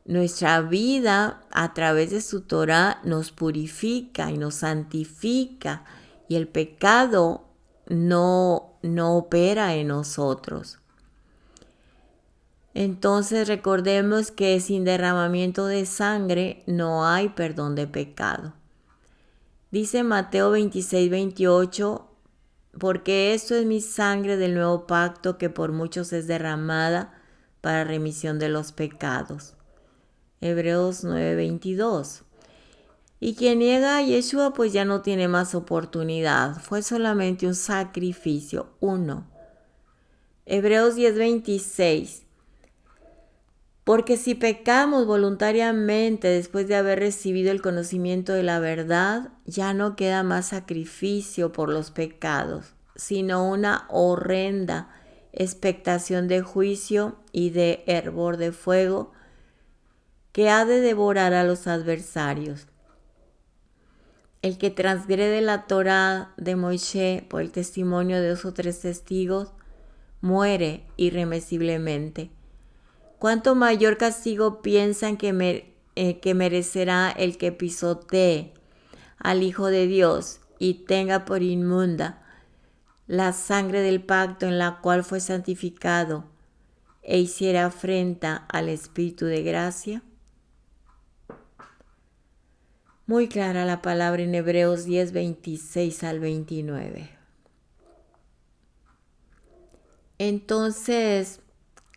nuestra vida a través de su Torah nos purifica y nos santifica, y el pecado no opera en nosotros. Entonces recordemos que sin derramamiento de sangre no hay perdón de pecado. Dice Mateo 26:28, porque esto es mi sangre del nuevo pacto que por muchos es derramada para remisión de los pecados. Hebreos 9:22. Y quien niega a Yeshua pues ya no tiene más oportunidad. Fue solamente un sacrificio, uno. Hebreos 10:26. Porque si pecamos voluntariamente después de haber recibido el conocimiento de la verdad, ya no queda más sacrificio por los pecados, sino una horrenda expectación de juicio y de hervor de fuego que ha de devorar a los adversarios. El que transgrede la Torá de Moisés por el testimonio de 2 o 3 testigos, muere irremisiblemente. ¿Cuánto mayor castigo piensan que merecerá el que pisotee al Hijo de Dios y tenga por inmunda la sangre del pacto en la cual fue santificado e hiciera afrenta al Espíritu de gracia? Muy clara la palabra en Hebreos 10:26 al 29. Entonces,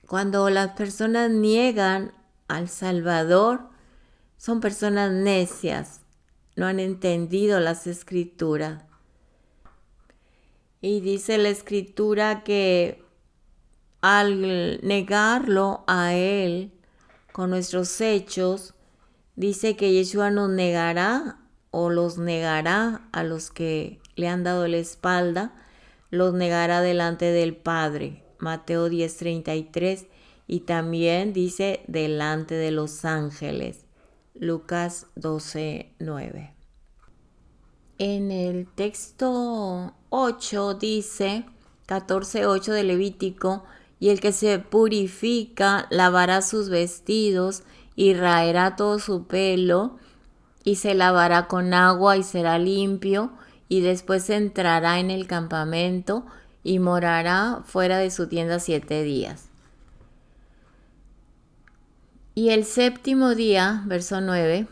cuando las personas niegan al Salvador, son personas necias, no han entendido las Escrituras. Y dice la Escritura que al negarlo a Él con nuestros hechos, dice que Yeshua nos negará o los negará a los que le han dado la espalda, los negará delante del Padre. Mateo 10:33, y también dice delante de los ángeles. Lucas 12:9. En el texto 8 dice, 14:8 de Levítico, y el que se purifica lavará sus vestidos y raerá todo su pelo y se lavará con agua y será limpio, y después entrará en el campamento y morará fuera de su tienda 7 días. Y el séptimo día, verso 9,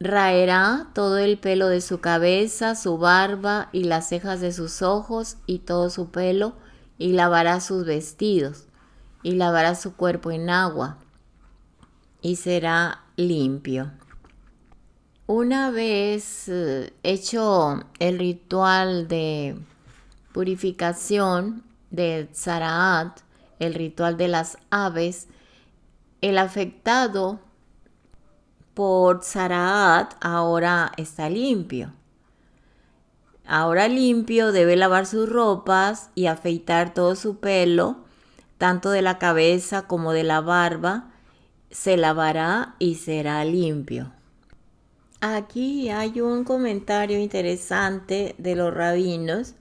raerá todo el pelo de su cabeza, su barba y las cejas de sus ojos y todo su pelo, y lavará sus vestidos, y lavará su cuerpo en agua, y será limpio. Una vez hecho el ritual de purificación del Tzaraat, el ritual de las aves, el afectado por Tzaraat ahora está limpio. Ahora limpio debe lavar sus ropas y afeitar todo su pelo, tanto de la cabeza como de la barba, se lavará y será limpio. Aquí hay un comentario interesante de los rabinos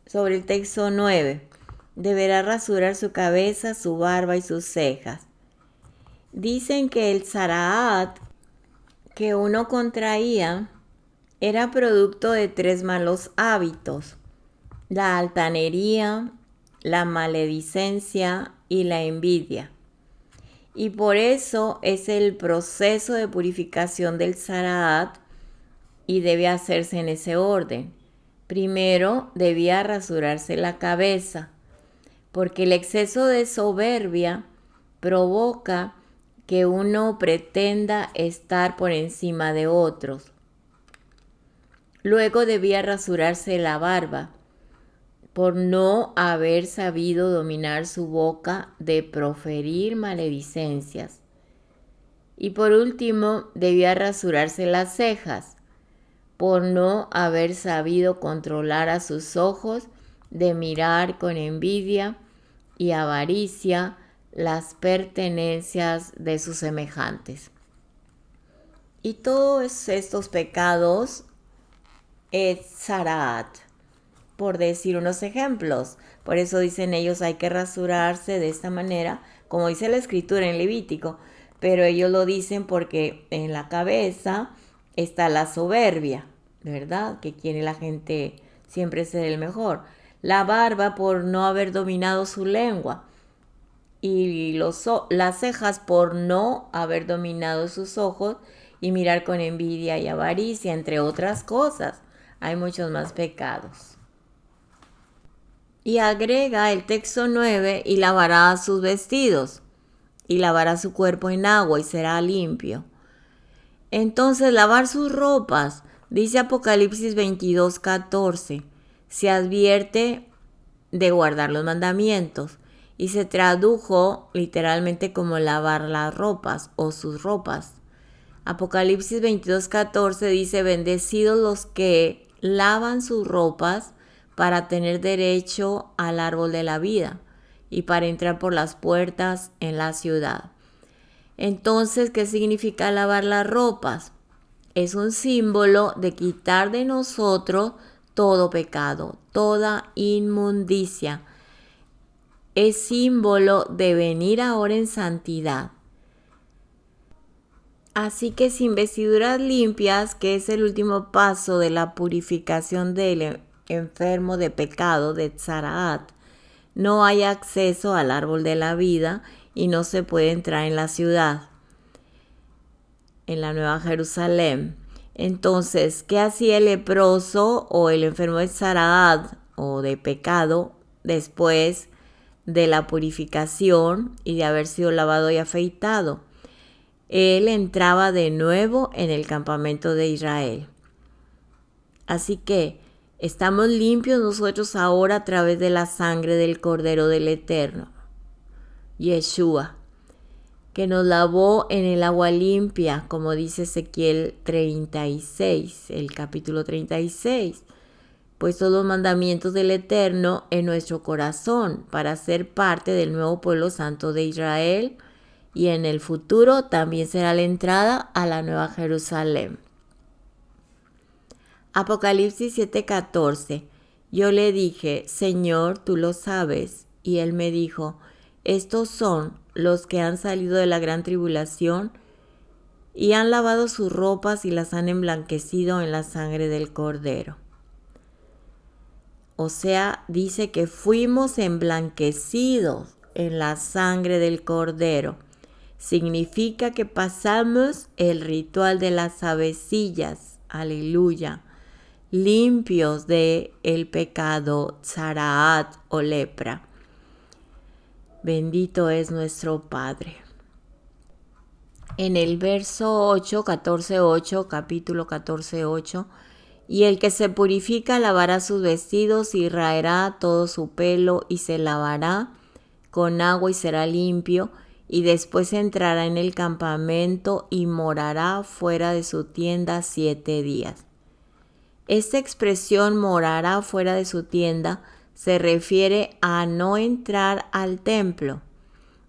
sobre el texto 9. Deberá rasurar su cabeza, su barba y sus cejas. Dicen que el Tzaraat que uno contraía era producto de 3 malos hábitos: la altanería, la maledicencia y la envidia. Y por eso es el proceso de purificación del Tzaraat y debe hacerse en ese orden. Primero debía rasurarse la cabeza, porque el exceso de soberbia provoca que uno pretenda estar por encima de otros. Luego debía rasurarse la barba, por no haber sabido dominar su boca de proferir maledicencias. Y por último, debía rasurarse las cejas, por no haber sabido controlar a sus ojos de mirar con envidia y avaricia las pertenencias de sus semejantes. Y todos estos pecados es Tzaraat, por decir unos ejemplos. Por eso dicen ellos hay que rasurarse de esta manera, como dice la escritura en Levítico, pero ellos lo dicen porque en la cabeza está la soberbia, ¿verdad? Que quiere la gente siempre ser el mejor. La barba por no haber dominado su lengua y las cejas por no haber dominado sus ojos y mirar con envidia y avaricia, entre otras cosas. Hay muchos más pecados. Y agrega el texto 9, y lavará sus vestidos, y lavará su cuerpo en agua, y será limpio. Entonces, lavar sus ropas, dice Apocalipsis 22:14, se advierte de guardar los mandamientos, y se tradujo literalmente como lavar las ropas o sus ropas. Apocalipsis 22:14 dice, bendecidos los que lavan sus ropas para tener derecho al árbol de la vida y para entrar por las puertas en la ciudad. Entonces, ¿qué significa lavar las ropas? Es un símbolo de quitar de nosotros todo pecado, toda inmundicia. Es símbolo de venir ahora en santidad. Así que sin vestiduras limpias, que es el último paso de la purificación del enfermo de pecado, de Tzaraat, no hay acceso al árbol de la vida y no se puede entrar en la ciudad, en la Nueva Jerusalén. Entonces, ¿qué hacía el leproso o el enfermo de Tzaraat o de pecado después de la purificación y de haber sido lavado y afeitado? Él entraba de nuevo en el campamento de Israel. Así que estamos limpios nosotros ahora a través de la sangre del Cordero del Eterno, Yeshua, que nos lavó en el agua limpia, como dice Ezequiel 36, el capítulo 36. Puesto los mandamientos del Eterno en nuestro corazón para ser parte del nuevo pueblo santo de Israel, y en el futuro también será la entrada a la Nueva Jerusalén. Apocalipsis 7:14. Yo le dije, Señor, tú lo sabes. Y él me dijo, estos son los que han salido de la gran tribulación y han lavado sus ropas y las han emblanquecido en la sangre del Cordero. O sea, dice que fuimos emblanquecidos en la sangre del Cordero. Significa que pasamos el ritual de las avecillas, aleluya, limpios de el pecado Tzaraat o lepra. Bendito es nuestro Padre. En el verso 8, 14:8, capítulo 14:8, y el que se purifica lavará sus vestidos y raerá todo su pelo y se lavará con agua y será limpio, y después entrará en el campamento y morará fuera de su tienda 7 días. Esta expresión morará fuera de su tienda se refiere a no entrar al templo,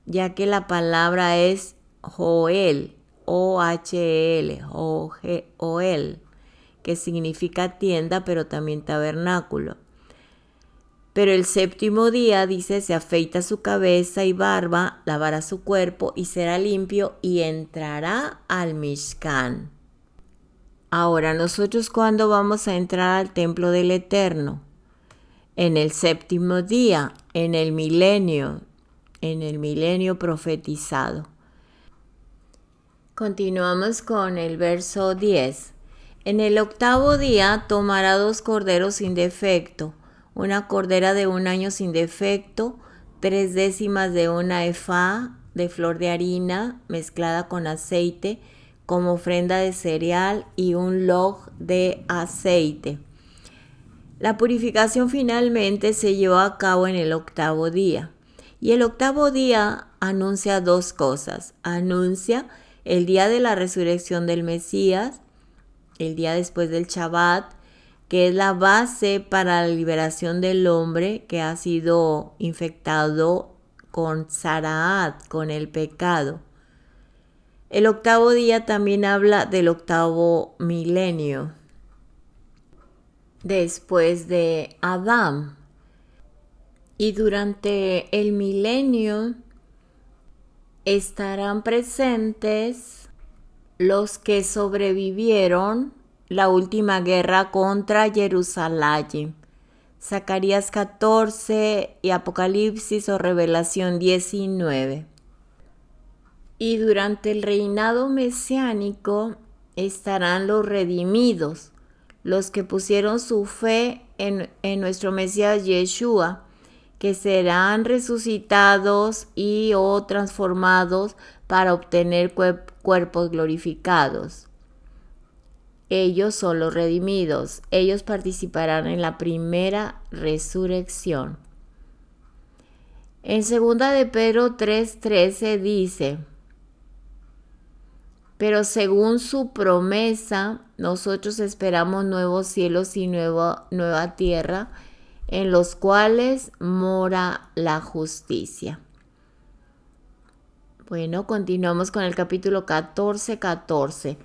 ya que la palabra es Joel, O-H-E-L, Joel, que significa tienda pero también tabernáculo. Pero el séptimo día, dice, se afeita su cabeza y barba, lavará su cuerpo y será limpio y entrará al Mishkan. Ahora, ¿nosotros cuándo vamos a entrar al templo del Eterno? En el séptimo día, en el milenio profetizado. Continuamos con el verso 10. En el 8º día tomará 2 corderos sin defecto, una cordera de 1 año sin defecto, 3/10 de una efá de flor de harina mezclada con aceite como ofrenda de cereal y un log de aceite. La purificación finalmente se llevó a cabo en el 8º día. Y el 8º día anuncia 2 cosas. Anuncia el día de la resurrección del Mesías, el día después del Shabbat, que es la base para la liberación del hombre que ha sido infectado con Zaraat, con el pecado. El 8º día también habla del 8º milenio, después de Adán. Y durante el milenio estarán presentes los que sobrevivieron la última guerra contra Jerusalén. Zacarías 14 y Apocalipsis o Revelación 19. Y durante el reinado mesiánico estarán los redimidos, los que pusieron su fe en nuestro Mesías Yeshua, que serán resucitados y o transformados para obtener cuerpos glorificados. Ellos son los redimidos. Ellos participarán en la primera resurrección. En 2 de Pedro 3:13 dice: pero según su promesa, nosotros esperamos nuevos cielos y nueva tierra, en los cuales mora la justicia. Bueno, continuamos con el capítulo 14:14.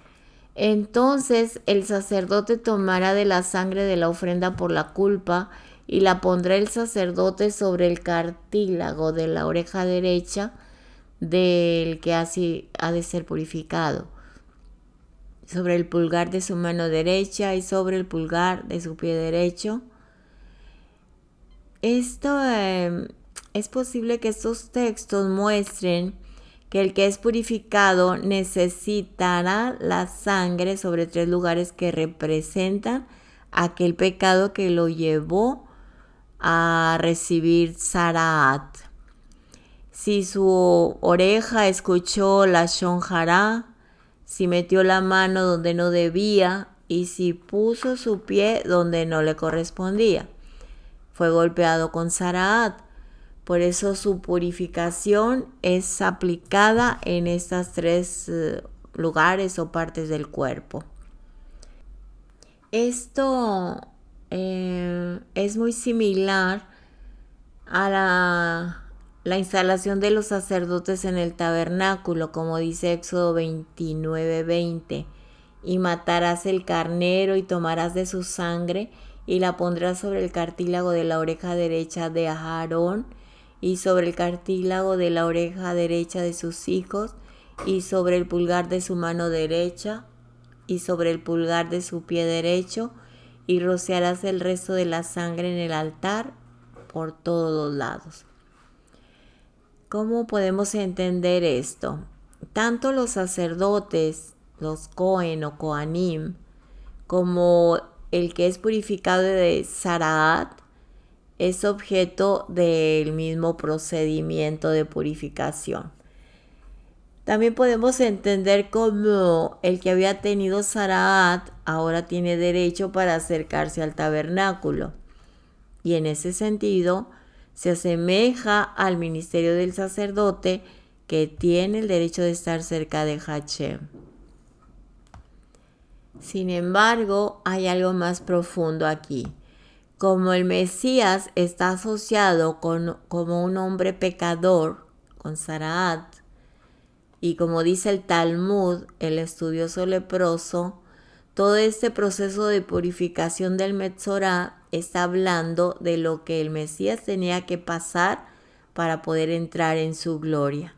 Entonces el sacerdote tomará de la sangre de la ofrenda por la culpa y la pondrá el sacerdote sobre el cartílago de la oreja derecha del que así ha de ser purificado, sobre el pulgar de su mano derecha y sobre el pulgar de su pie derecho. Esto es posible que estos textos muestren que el que es purificado necesitará la sangre sobre 3 lugares que representan aquel pecado que lo llevó a recibir Zaraat. Si su oreja escuchó la Lashon Hará, si metió la mano donde no debía y si puso su pie donde no le correspondía, fue golpeado con Zaraat. Por eso su purificación es aplicada en estas 3 lugares o partes del cuerpo. Esto es muy similar a la instalación de los sacerdotes en el tabernáculo, como dice Éxodo 29:20. Y matarás el carnero y tomarás de su sangre y la pondrás sobre el cartílago de la oreja derecha de Aarón y sobre el cartílago de la oreja derecha de sus hijos y sobre el pulgar de su mano derecha y sobre el pulgar de su pie derecho, y rociarás el resto de la sangre en el altar por todos los lados. ¿Cómo podemos entender esto? Tanto los sacerdotes, los Cohen o Kohanim, como el que es purificado de Zaraat, es objeto del mismo procedimiento de purificación. También podemos entender cómo el que había tenido Zaraat ahora tiene derecho para acercarse al tabernáculo. Y en ese sentido se asemeja al ministerio del sacerdote, que tiene el derecho de estar cerca de Hashem. Sin embargo, hay algo más profundo aquí. Como el Mesías está asociado como un hombre pecador, con Zaraat, y como dice el Talmud, el estudioso leproso, todo este proceso de purificación del Metzorá está hablando de lo que el Mesías tenía que pasar para poder entrar en su gloria.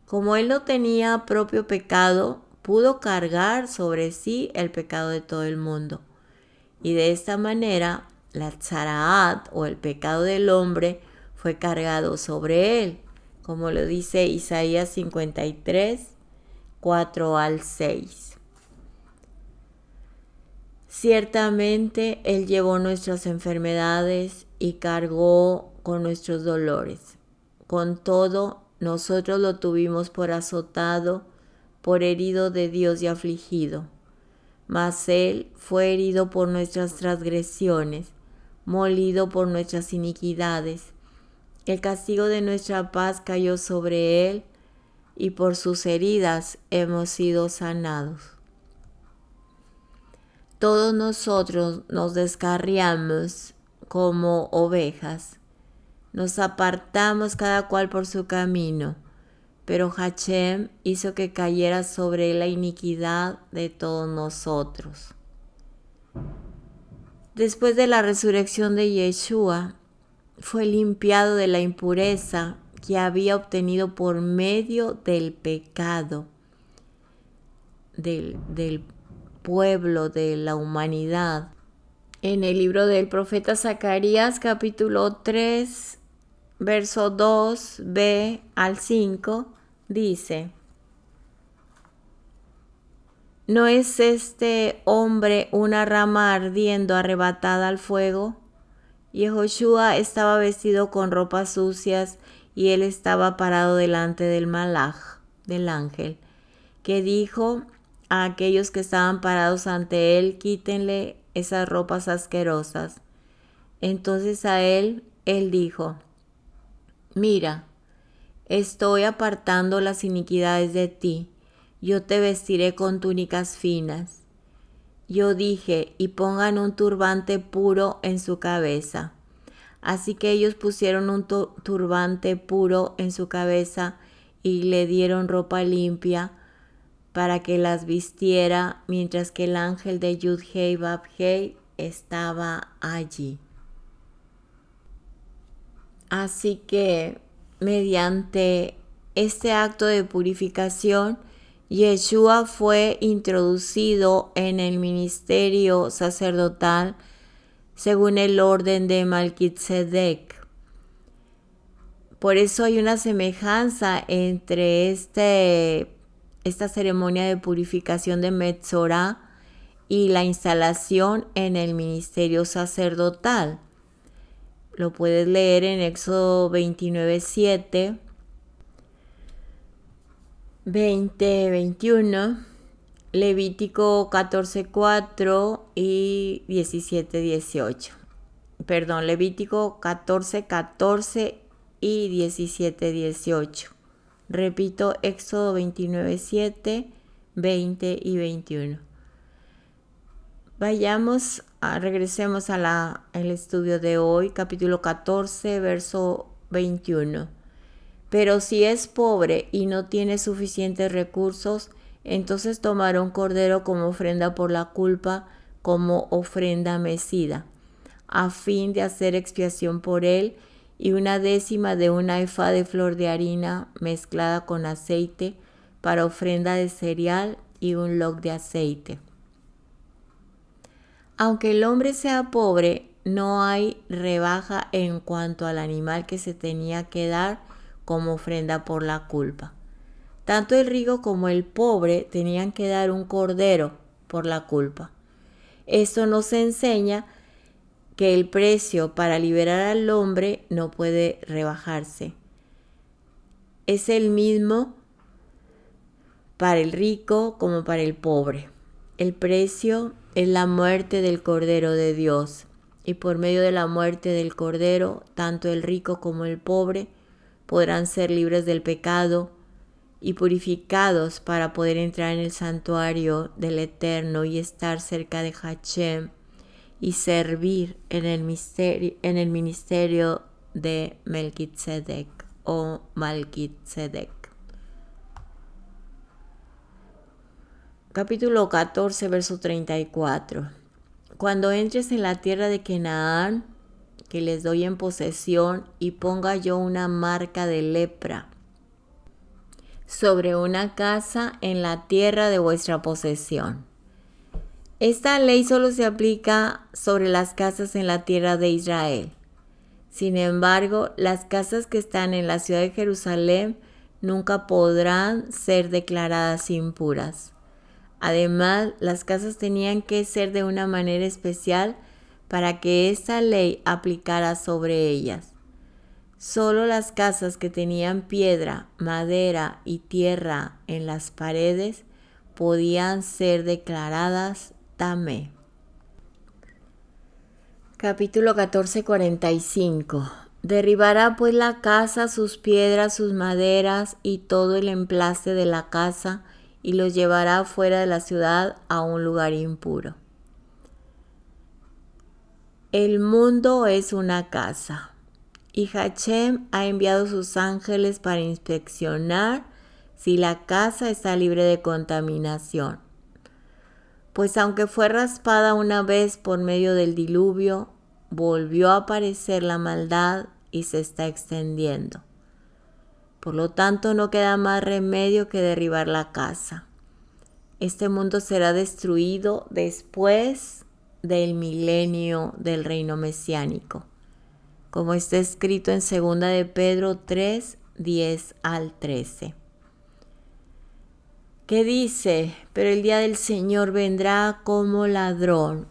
Como él no tenía propio pecado, pudo cargar sobre sí el pecado de todo el mundo. Y de esta manera, la Tzaraat o el pecado del hombre fue cargado sobre él, como lo dice Isaías 53, 4 al 6. Ciertamente Él llevó nuestras enfermedades y cargó con nuestros dolores. Con todo, nosotros lo tuvimos por azotado, por herido de Dios y afligido. Mas Él fue herido por nuestras transgresiones, molido por nuestras iniquidades. El castigo de nuestra paz cayó sobre Él, y por sus heridas hemos sido sanados. Todos nosotros nos descarriamos como ovejas, nos apartamos cada cual por su camino, pero Hashem hizo que cayera sobre él la iniquidad de todos nosotros. Después de la resurrección de Yeshua, fue limpiado de la impureza que había obtenido por medio del pecado del pueblo, de la humanidad. En el libro del profeta Zacarías, capítulo 3, verso 2b al 5, dice: ¿No es este hombre una rama ardiendo arrebatada al fuego? Yehoshua estaba vestido con ropas sucias y él estaba parado delante del malaj, del ángel, que dijo a aquellos que estaban parados ante él: quítenle esas ropas asquerosas. Entonces a él dijo: mira, estoy apartando las iniquidades de ti, yo te vestiré con túnicas finas. Yo dije: y pongan un turbante puro en su cabeza. Así que ellos pusieron un turbante puro en su cabeza y le dieron ropa limpia para que las vistiera, mientras que el ángel de Yud-Hei Vav-Hei estaba allí. Así que mediante este acto de purificación, Yeshua fue introducido en el ministerio sacerdotal según el orden de Melquisedec. Por eso hay una semejanza entre esta ceremonia de purificación de Metzorá y la instalación en el ministerio sacerdotal. Lo puedes leer en Éxodo 29:7, 20:21, Levítico 14:4 y 17:18. Perdón, Levítico 14:14 y 17:18. Repito, Éxodo 29:7, 20 y 21. Regresemos al estudio de hoy, capítulo 14, verso 21. Pero si es pobre y no tiene suficientes recursos, entonces tomará un cordero como ofrenda por la culpa, como ofrenda mecida, a fin de hacer expiación por él, y 1/10 de una efa de flor de harina mezclada con aceite para ofrenda de cereal y un log de aceite. Aunque el hombre sea pobre, no hay rebaja en cuanto al animal que se tenía que dar como ofrenda por la culpa. Tanto el rico como el pobre tenían que dar un cordero por la culpa. Esto nos enseña que el precio para liberar al hombre no puede rebajarse. Es el mismo para el rico como para el pobre. El precio es la muerte del Cordero de Dios, y por medio de la muerte del Cordero, tanto el rico como el pobre podrán ser libres del pecado y purificados para poder entrar en el santuario del Eterno y estar cerca de Hashem y servir en el ministerio de Melquisedec o Malquisedec. Capítulo 14, verso 34. Cuando entres en la tierra de Canaán, que les doy en posesión, y ponga yo una marca de lepra sobre una casa en la tierra de vuestra posesión. Esta ley solo se aplica sobre las casas en la tierra de Israel. Sin embargo, las casas que están en la ciudad de Jerusalén nunca podrán ser declaradas impuras. Además, las casas tenían que ser de una manera especial para que esta ley aplicara sobre ellas. Solo las casas que tenían piedra, madera y tierra en las paredes podían ser declaradas tamé. Capítulo 14:45. Derribará pues la casa sus piedras, sus maderas y todo el emplaste de la casa, y los llevará fuera de la ciudad a un lugar impuro. El mundo es una casa, y Hachem ha enviado sus ángeles para inspeccionar si la casa está libre de contaminación. Pues aunque fue raspada una vez por medio del diluvio, volvió a aparecer la maldad y se está extendiendo. Por lo tanto, no queda más remedio que derribar la casa. Este mundo será destruido después del milenio del reino mesiánico, como está escrito en 2 de Pedro 3, 10 al 13. ¿Qué dice? Pero el día del Señor vendrá como ladrón,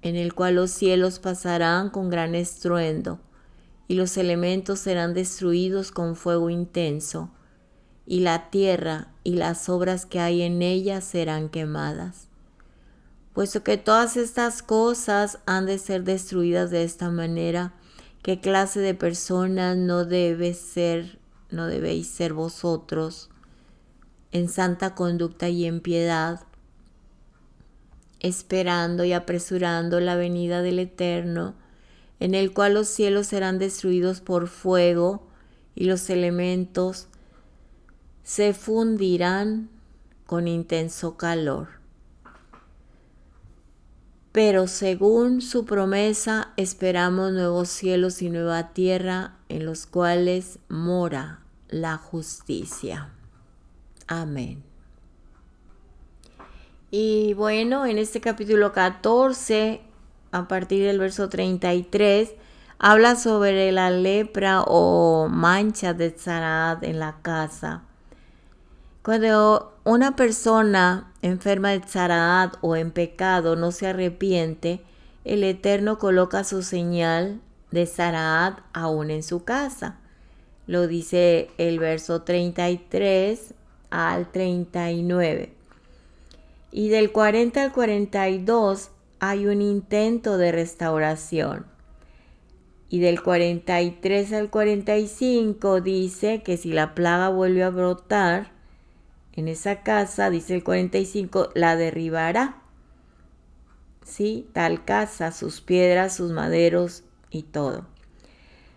en el cual los cielos pasarán con gran estruendo, y los elementos serán destruidos con fuego intenso, y la tierra y las obras que hay en ella serán quemadas. Puesto que todas estas cosas han de ser destruidas de esta manera, ¿qué clase de personas no debéis ser vosotros en santa conducta y en piedad, esperando y apresurando la venida del Eterno, en el cual los cielos serán destruidos por fuego y los elementos se fundirán con intenso calor? Pero según su promesa, esperamos nuevos cielos y nueva tierra en los cuales mora la justicia. Amén. Y bueno, en este capítulo 14, a partir del verso 33, habla sobre la lepra o mancha de tzaraat en la casa. Cuando una persona enferma de tzaraat o en pecado no se arrepiente, el Eterno coloca su señal de tzaraat aún en su casa. Lo dice el verso 33 al 39. Y del 40 al 42 hay un intento de restauración. Y del 43 al 45 dice que si la plaga vuelve a brotar en esa casa, dice el 45, la derribará. ¿Sí? Tal casa, sus piedras, sus maderos y todo.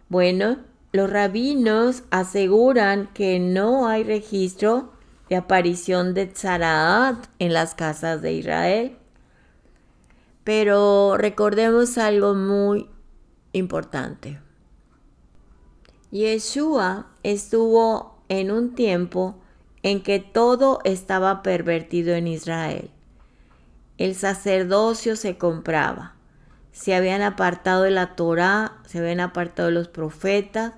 Bueno, los rabinos aseguran que no hay registro de aparición de tzaraat en las casas de Israel. Pero recordemos algo muy importante. Yeshua estuvo en un tiempo en que todo estaba pervertido en Israel. El sacerdocio se compraba. Se habían apartado de la Torá, se habían apartado de los profetas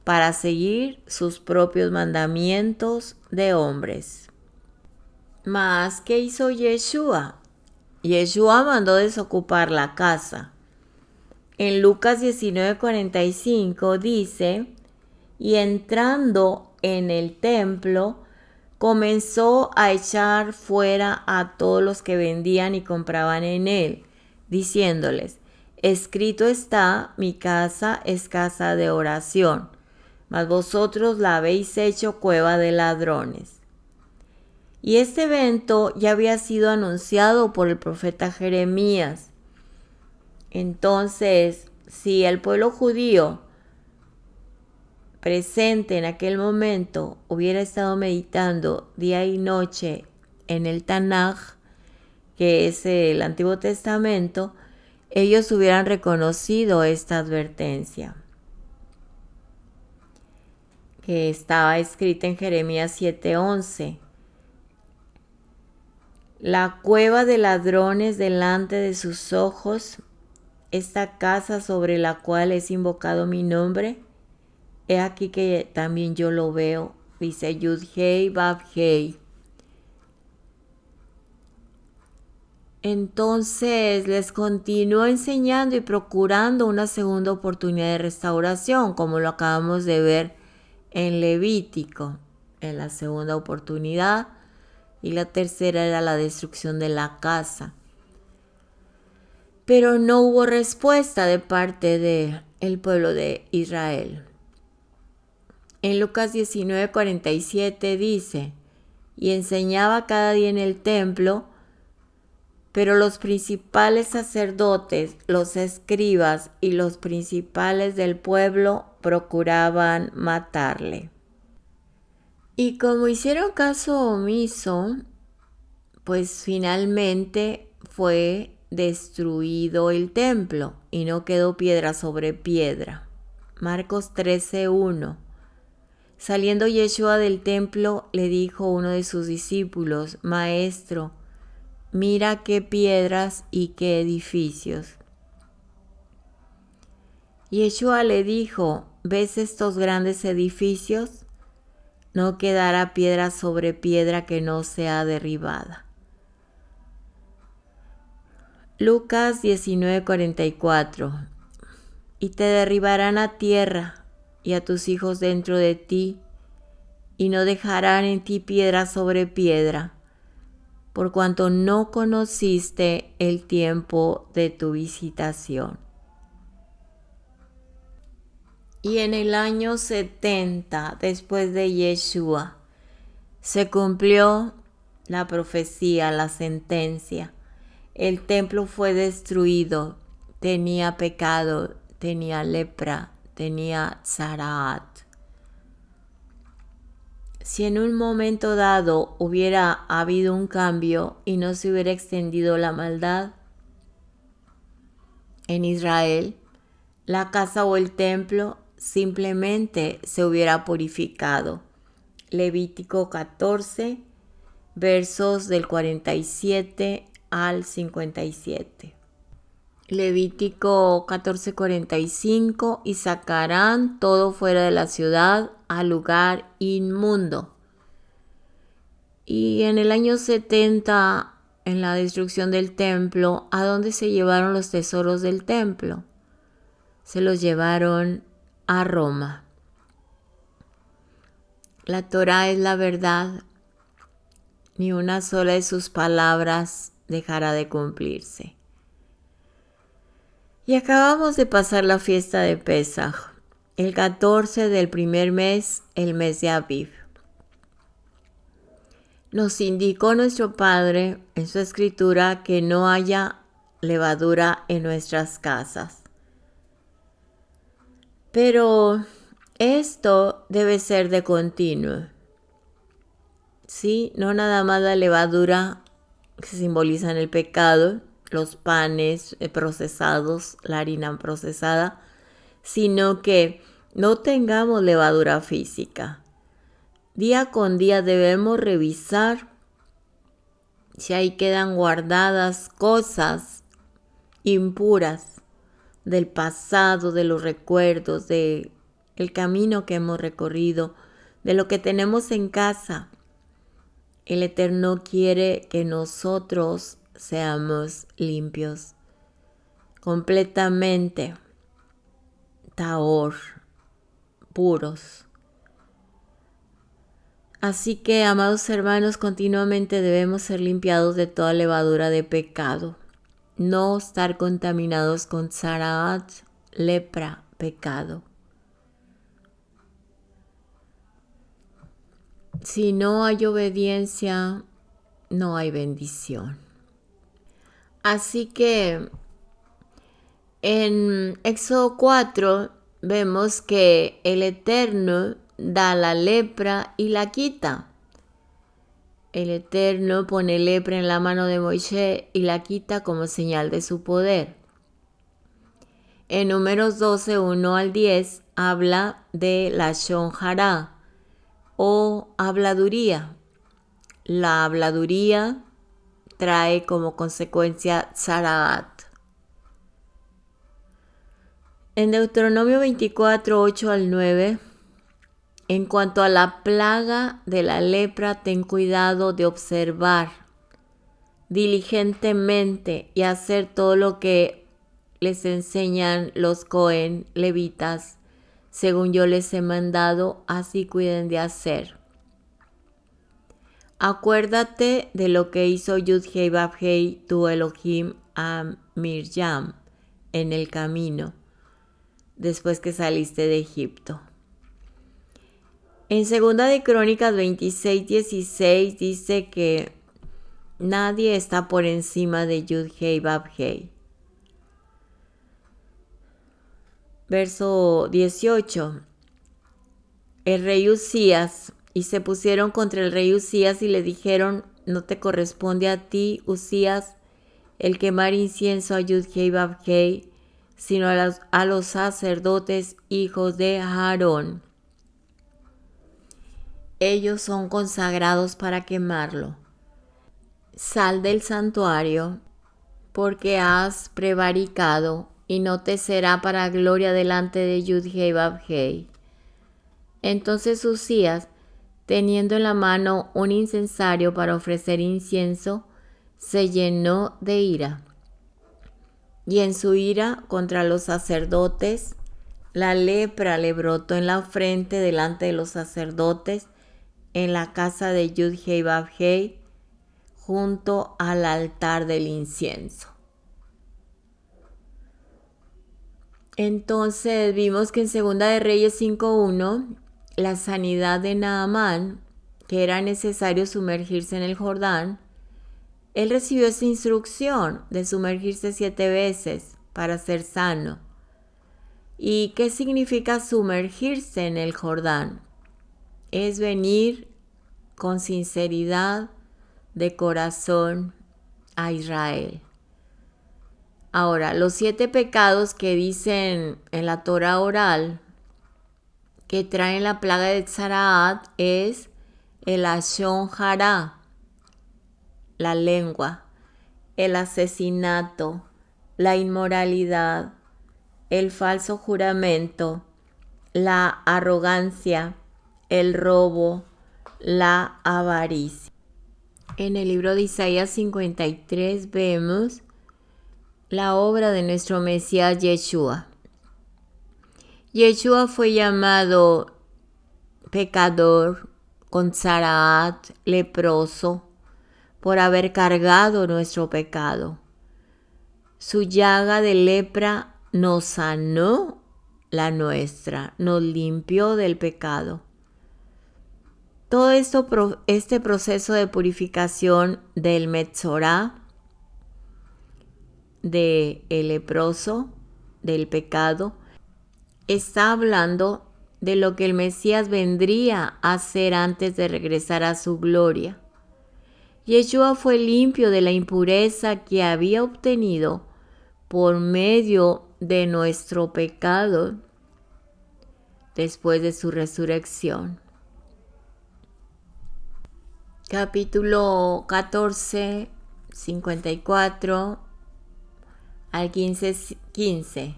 para seguir sus propios mandamientos de hombres. Mas, ¿qué hizo Yeshua? Yeshua mandó desocupar la casa. En Lucas 19:45 dice, y entrando en el templo, comenzó a echar fuera a todos los que vendían y compraban en él, diciéndoles, escrito está, mi casa es casa de oración, mas vosotros la habéis hecho cueva de ladrones. Y este evento ya había sido anunciado por el profeta Jeremías. Entonces, si el pueblo judío presente en aquel momento hubiera estado meditando día y noche en el Tanaj, que es el Antiguo Testamento, ellos hubieran reconocido esta advertencia que estaba escrita en Jeremías 7:11. La cueva de ladrones delante de sus ojos, esta casa sobre la cual es invocado mi nombre, he aquí que también yo lo veo, dice Yud Hei Vav Hei. Entonces les continúo enseñando y procurando una segunda oportunidad de restauración, como lo acabamos de ver en Levítico, en la segunda oportunidad, y la tercera era la destrucción de la casa. Pero no hubo respuesta de parte del pueblo de Israel. En Lucas 19:47 dice, y enseñaba cada día en el templo, pero los principales sacerdotes, los escribas y los principales del pueblo procuraban matarle. Y como hicieron caso omiso, pues finalmente fue destruido el templo y no quedó piedra sobre piedra. Marcos 13:1. Saliendo Yeshua del templo, le dijo uno de sus discípulos, Maestro, mira qué piedras y qué edificios. Yeshua le dijo, ¿ves estos grandes edificios? No quedará piedra sobre piedra que no sea derribada. Lucas 19:44. Y te derribarán a tierra y a tus hijos dentro de ti, y no dejarán en ti piedra sobre piedra, por cuanto no conociste el tiempo de tu visitación. Y en el año 70 después de Yeshua, se cumplió la profecía, la sentencia. El templo fue destruido, tenía pecado, tenía lepra, tenía tzaraat. Si en un momento dado hubiera habido un cambio y no se hubiera extendido la maldad en Israel, la casa o el templo simplemente se hubiera purificado. Levítico 14, versos del 47 al 57. Levítico 14:45, y sacarán todo fuera de la ciudad al lugar inmundo. Y en el año 70, en la destrucción del templo, ¿a dónde se llevaron los tesoros del templo? Se los llevaron a Roma. La Torá es la verdad, ni una sola de sus palabras dejará de cumplirse. Y acabamos de pasar la fiesta de Pesaj, el 14 del primer mes, el mes de Aviv. Nos indicó nuestro Padre en su escritura que no haya levadura en nuestras casas. Pero esto debe ser de continuo. Sí, no nada más la levadura que simboliza el pecado, los panes procesados, la harina procesada, sino que no tengamos levadura física. Día con día debemos revisar si ahí quedan guardadas cosas impuras del pasado, de los recuerdos, del camino que hemos recorrido, de lo que tenemos en casa. El Eterno quiere que nosotros seamos limpios, completamente tahor, puros. Así que, amados hermanos, continuamente debemos ser limpiados de toda levadura de pecado, no estar contaminados con tzaraat, lepra, pecado. Si no hay obediencia, no hay bendición. Así que en Éxodo 4 vemos que el Eterno da la lepra y la quita. El Eterno pone lepra en la mano de Moisés y la quita como señal de su poder. En Números 12, 1 al 10, habla de la Lashon Hará o habladuría. La habladuría trae como consecuencia tzaraat. En Deuteronomio 24, 8 al 9, En cuanto a la plaga de la lepra, ten cuidado de observar diligentemente y hacer todo lo que les enseñan los Cohen levitas, según yo les he mandado, así cuiden de hacer. Acuérdate de lo que hizo Yud-Hei Vav-Hei, tu Elohim, a Miriam en el camino, después que saliste de Egipto. En 2 de Crónicas 26:16 dice que nadie está por encima de Yud-Hei Vav-Hei. Verso 18. El rey Usías, y se pusieron contra el rey Usías y le dijeron: no te corresponde a ti, Usías, el quemar incienso a Yud-Hei Vav-Hei, sino a los sacerdotes hijos de Aarón. Ellos son consagrados para quemarlo. Sal del santuario, porque has prevaricado, y no te será para gloria delante de Yud-Hei Vav-Hei. Entonces Usías, teniendo en la mano un incensario para ofrecer incienso, se llenó de ira. Y en su ira contra los sacerdotes, la lepra le brotó en la frente delante de los sacerdotes, en la casa de Yud-Hei Vav-Hei, junto al altar del incienso. Entonces vimos que en 2 de Reyes 5:1, la sanidad de Naamán, que era necesario sumergirse en el Jordán, él recibió esa instrucción de sumergirse 7 veces para ser sano. ¿Y qué significa sumergirse en el Jordán? Es venir con sinceridad de corazón a Israel. Ahora, los 7 pecados que dicen en la Torah oral que traen la plaga de Tzaraat es el Lashon Hara, la lengua, el asesinato, la inmoralidad, el falso juramento, la arrogancia, el robo, la avaricia. En el libro de Isaías 53 vemos la obra de nuestro Mesías Yeshua. Yeshua fue llamado pecador, con Tzaraat, leproso, por haber cargado nuestro pecado. Su llaga de lepra nos sanó la nuestra, nos limpió del pecado. Todo este proceso de purificación del Metzorá, del leproso, del pecado, está hablando de lo que el Mesías vendría a hacer antes de regresar a su gloria. Yeshua fue limpio de la impureza que había obtenido por medio de nuestro pecado después de su resurrección. Capítulo 14, 54 al 15.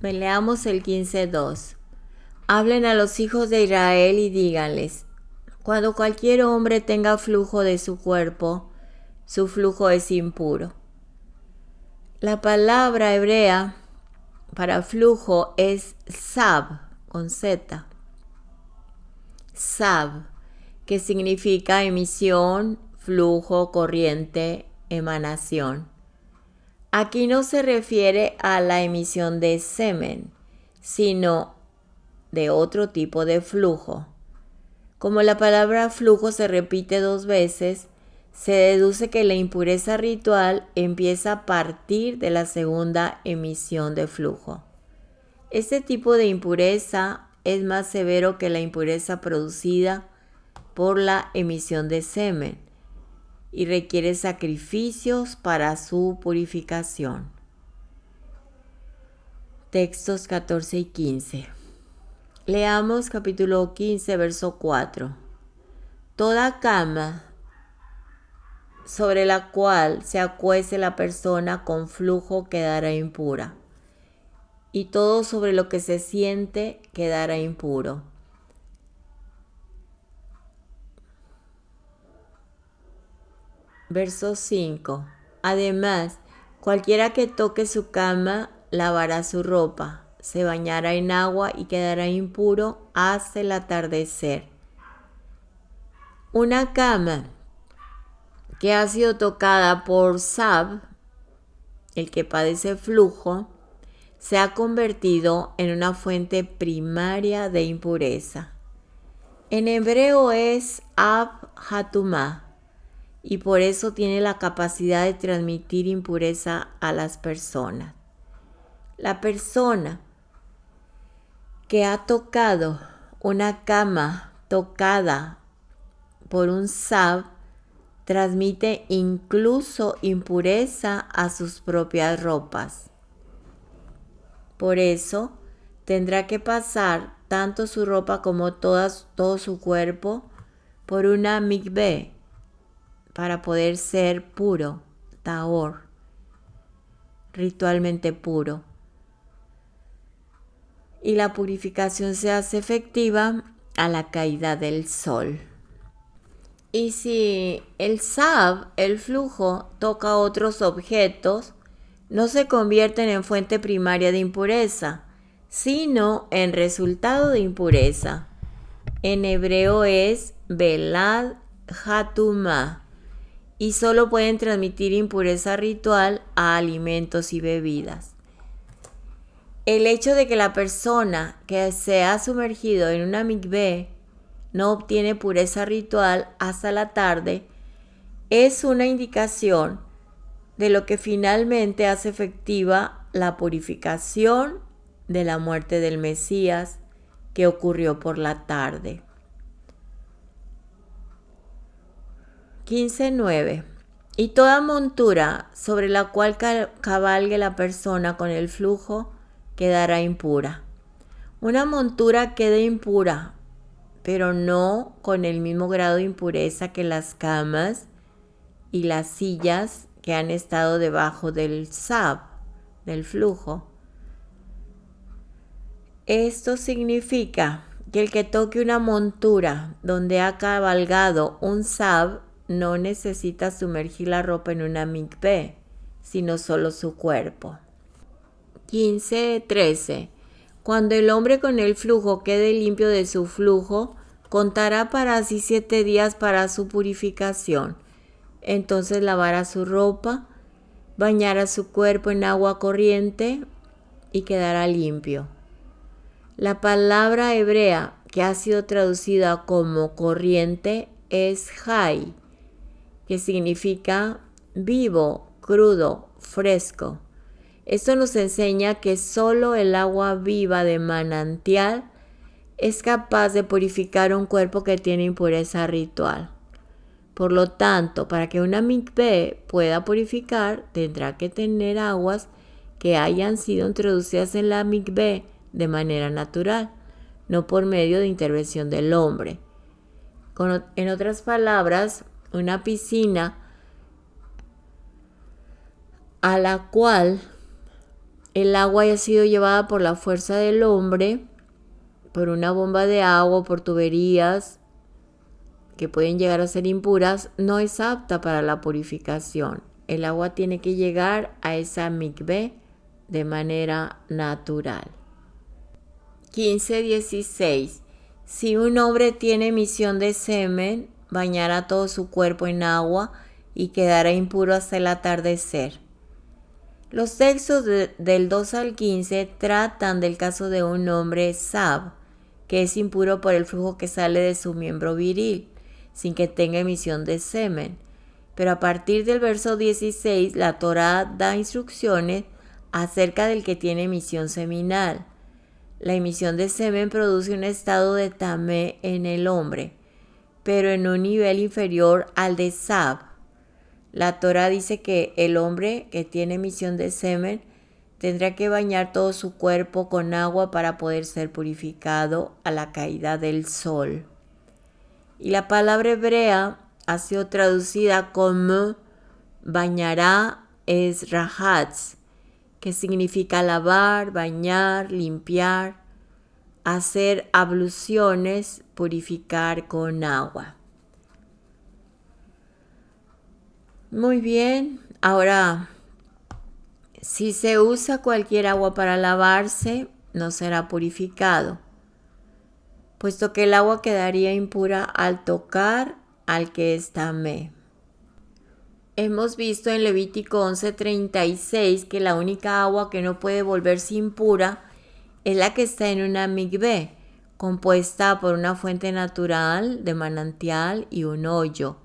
Leamos el 15:2. Hablen a los hijos de Israel y díganles: cuando cualquier hombre tenga flujo de su cuerpo, su flujo es impuro. La palabra hebrea para flujo es sab, con Z. Sab, que significa emisión, flujo, corriente, emanación. Aquí no se refiere a la emisión de semen, sino de otro tipo de flujo. Como la palabra flujo se repite 2 veces, se deduce que la impureza ritual empieza a partir de la segunda emisión de flujo. Este tipo de impureza es más severo que la impureza producida por la emisión de semen y requiere sacrificios para su purificación. Textos 14 y 15. Leamos capítulo 15, verso 4. Toda cama sobre la cual se acueste la persona con flujo quedará impura, y todo sobre lo que se siente quedará impuro. Verso 5. Además, cualquiera que toque su cama lavará su ropa, se bañará en agua y quedará impuro hasta el atardecer. Una cama que ha sido tocada por Sab, el que padece flujo, se ha convertido en una fuente primaria de impureza. En hebreo es Ab Hatumah y por eso tiene la capacidad de transmitir impureza a las personas. La persona que ha tocado una cama tocada por un Sab transmite incluso impureza a sus propias ropas. Por eso tendrá que pasar tanto su ropa como todo su cuerpo por una mikveh para poder ser puro, tahor, ritualmente puro. Y la purificación se hace efectiva a la caída del sol. Y si el Sab, el flujo, toca otros objetos, no se convierten en fuente primaria de impureza, sino en resultado de impureza. En hebreo es Belad Hatumah y solo pueden transmitir impureza ritual a alimentos y bebidas. El hecho de que la persona que se ha sumergido en una mikveh no obtiene pureza ritual hasta la tarde es una indicación de lo que finalmente hace efectiva la purificación de la muerte del Mesías que ocurrió por la tarde. 15.9. Y toda montura sobre la cual cabalgue la persona con el flujo quedará impura. Una montura queda impura, pero no con el mismo grado de impureza que las camas y las sillas que han estado debajo del Sab, del flujo. Esto significa que el que toque una montura donde ha cabalgado un Sab no necesita sumergir la ropa en una mikveh, sino solo su cuerpo. 15.13. Cuando el hombre con el flujo quede limpio de su flujo, contará para sí 7 días para su purificación. Entonces lavará su ropa, bañará su cuerpo en agua corriente y quedará limpio. La palabra hebrea que ha sido traducida como corriente es Jai, que significa vivo, crudo, fresco. Esto nos enseña que solo el agua viva de manantial es capaz de purificar un cuerpo que tiene impureza ritual. Por lo tanto, para que una mikveh pueda purificar, tendrá que tener aguas que hayan sido introducidas en la mikveh de manera natural, no por medio de intervención del hombre. En otras palabras, una piscina a la cual el agua haya sido llevada por la fuerza del hombre, por una bomba de agua, por tuberías que pueden llegar a ser impuras, no es apta para la purificación. El agua tiene que llegar a esa mikveh de manera natural. 15.16. Si un hombre tiene emisión de semen, bañará todo su cuerpo en agua y quedará impuro hasta el atardecer. Los textos del 2 al 15 tratan del caso de un hombre Sab, que es impuro por el flujo que sale de su miembro viril, sin que tenga emisión de semen. Pero a partir del verso 16, la Torá da instrucciones acerca del que tiene emisión seminal. La emisión de semen produce un estado de tamé en el hombre, pero en un nivel inferior al de Sab. La Torá dice que el hombre que tiene emisión de semen tendrá que bañar todo su cuerpo con agua para poder ser purificado a la caída del sol. Y la palabra hebrea ha sido traducida como bañará es rahatz, que significa lavar, bañar, limpiar, hacer abluciones, purificar con agua. Muy bien, ahora si se usa cualquier agua para lavarse, no será purificado, puesto que el agua quedaría impura al tocar al que está me. Hemos visto en Levítico 11:36 que la única agua que no puede volverse impura es la que está en una migvé, compuesta por una fuente natural de manantial y un hoyo.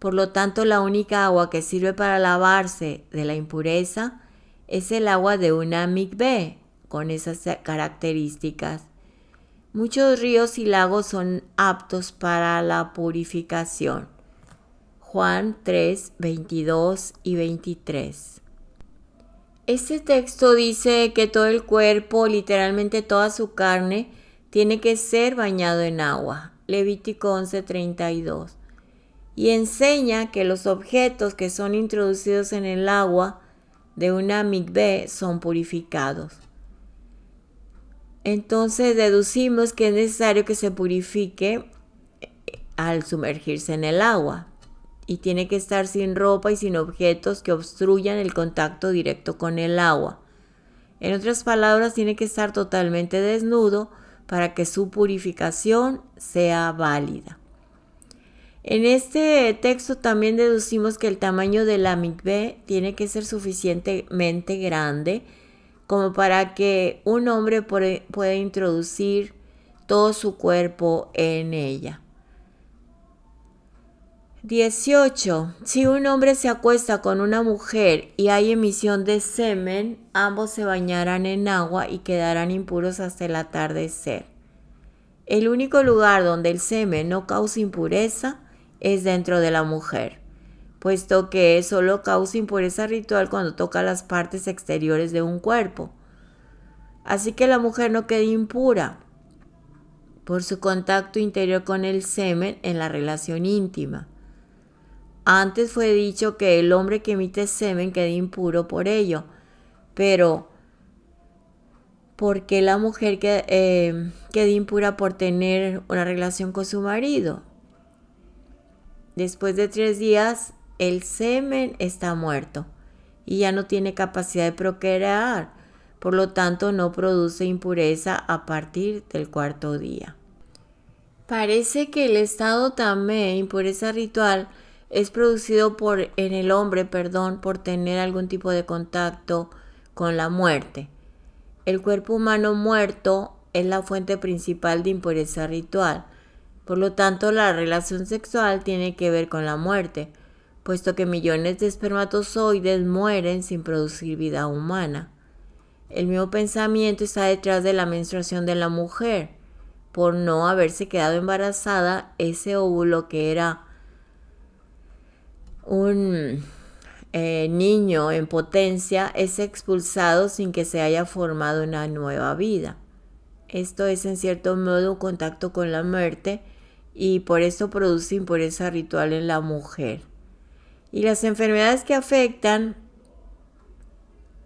Por lo tanto, la única agua que sirve para lavarse de la impureza es el agua de una migvé, con esas características. Muchos ríos y lagos son aptos para la purificación. Juan 3, 22 y 23. Este texto dice que todo el cuerpo, literalmente toda su carne, tiene que ser bañado en agua. Levítico 11:32. Y enseña que los objetos que son introducidos en el agua de una migvé son purificados. Entonces deducimos que es necesario que se purifique al sumergirse en el agua. Y tiene que estar sin ropa y sin objetos que obstruyan el contacto directo con el agua. En otras palabras, tiene que estar totalmente desnudo para que su purificación sea válida. En este texto también deducimos que el tamaño de la migvé tiene que ser suficientemente grande como para que un hombre pueda introducir todo su cuerpo en ella. 18. Si un hombre se acuesta con una mujer y hay emisión de semen, ambos se bañarán en agua y quedarán impuros hasta el atardecer. El único lugar donde el semen no causa impureza es dentro de la mujer, puesto que solo causa impureza ritual cuando toca las partes exteriores de un cuerpo. Así que la mujer no queda impura por su contacto interior con el semen en la relación íntima. Antes fue dicho que el hombre que emite semen queda impuro por ello, pero ¿por qué la mujer queda impura por tener una relación con su marido? Después de 3 días, el semen está muerto y ya no tiene capacidad de procrear, por lo tanto no produce impureza a partir del 4.º día. Parece que el estado tamé, impureza ritual, es producido en el hombre, por tener algún tipo de contacto con la muerte. El cuerpo humano muerto es la fuente principal de impureza ritual. Por lo tanto, la relación sexual tiene que ver con la muerte, puesto que millones de espermatozoides mueren sin producir vida humana. El mismo pensamiento está detrás de la menstruación de la mujer. Por no haberse quedado embarazada, ese óvulo que era un niño en potencia es expulsado sin que se haya formado una nueva vida. Esto es en cierto modo un contacto con la muerte y por eso produce impureza ritual en la mujer. Y las enfermedades que afectan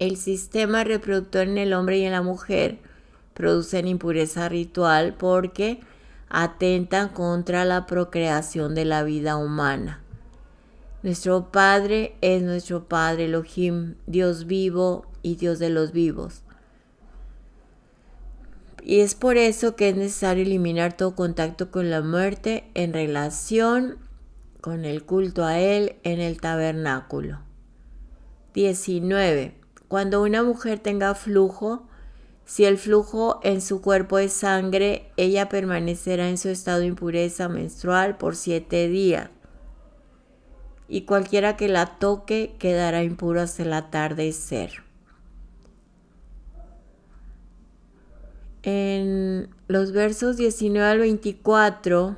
el sistema reproductor en el hombre y en la mujer producen impureza ritual porque atentan contra la procreación de la vida humana. Nuestro Padre es nuestro Padre Elohim, Dios vivo y Dios de los vivos. Y es por eso que es necesario eliminar todo contacto con la muerte en relación con el culto a Él en el tabernáculo. 19. Cuando una mujer tenga flujo, si el flujo en su cuerpo es sangre, ella permanecerá en su estado de impureza menstrual por 7 días. Y cualquiera que la toque quedará impuro hasta el atardecer. En los versos 19 al 24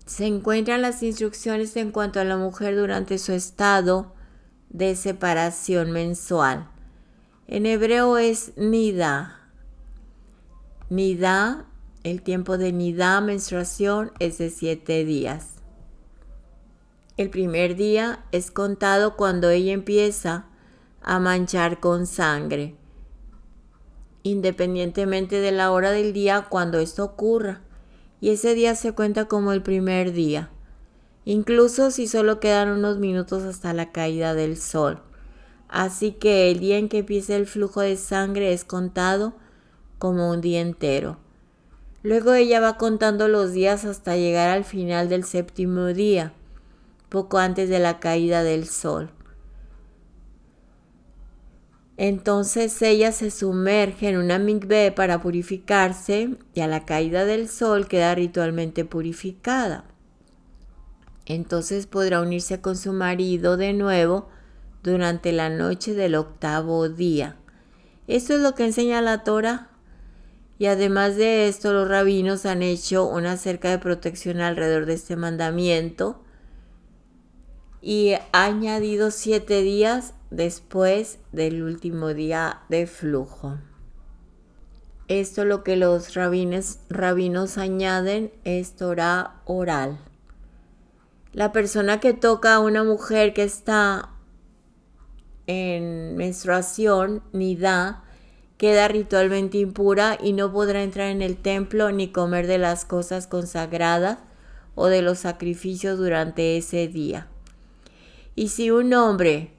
se encuentran las instrucciones en cuanto a la mujer durante su estado de separación mensual. En hebreo es nidá. Nidá, el tiempo de nidá, menstruación, es de 7 días. El primer día es contado cuando ella empieza a manchar con sangre, independientemente de la hora del día cuando esto ocurra. Y ese día se cuenta como el primer día. incluso si solo quedan unos minutos hasta la caída del sol. Así que el día en que empiece el flujo de sangre es contado como un día entero. Luego ella va contando los días hasta llegar al final del séptimo día, poco antes de la caída del sol. Entonces ella se sumerge en una mikveh para purificarse y a la caída del sol queda ritualmente purificada. Entonces podrá unirse con su marido de nuevo durante la noche del octavo día. Esto es lo que enseña la Torá. Y además de esto, los rabinos han hecho una cerca de protección alrededor de este mandamiento y ha añadido 7 días después del último día de flujo. Esto lo que los rabinos añaden es Torá oral. La persona que toca a una mujer que está en menstruación, nidá, queda ritualmente impura y no podrá entrar en el templo ni comer de las cosas consagradas o de los sacrificios durante ese día. Y si un hombre,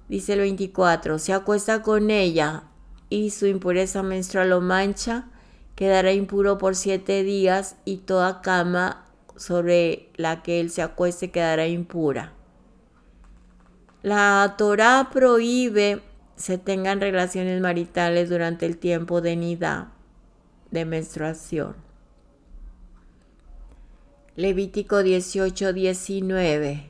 dice el 24, se acuesta con ella y su impureza menstrual lo mancha, quedará impuro por 7 días y toda cama sobre la que él se acueste quedará impura. La Torá prohíbe se tengan relaciones maritales durante el tiempo de nidá, de menstruación. Levítico 18:19.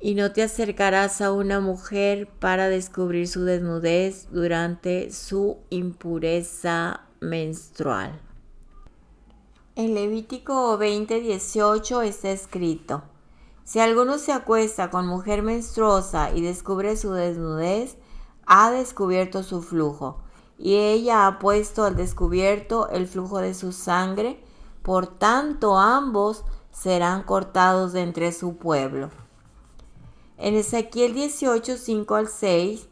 Y no te acercarás a una mujer para descubrir su desnudez durante su impureza menstrual. En Levítico 20:18 está escrito: si alguno se acuesta con mujer menstruosa y descubre su desnudez, ha descubierto su flujo, y ella ha puesto al descubierto el flujo de su sangre, por tanto ambos serán cortados de entre su pueblo. En Ezequiel 18:5-6,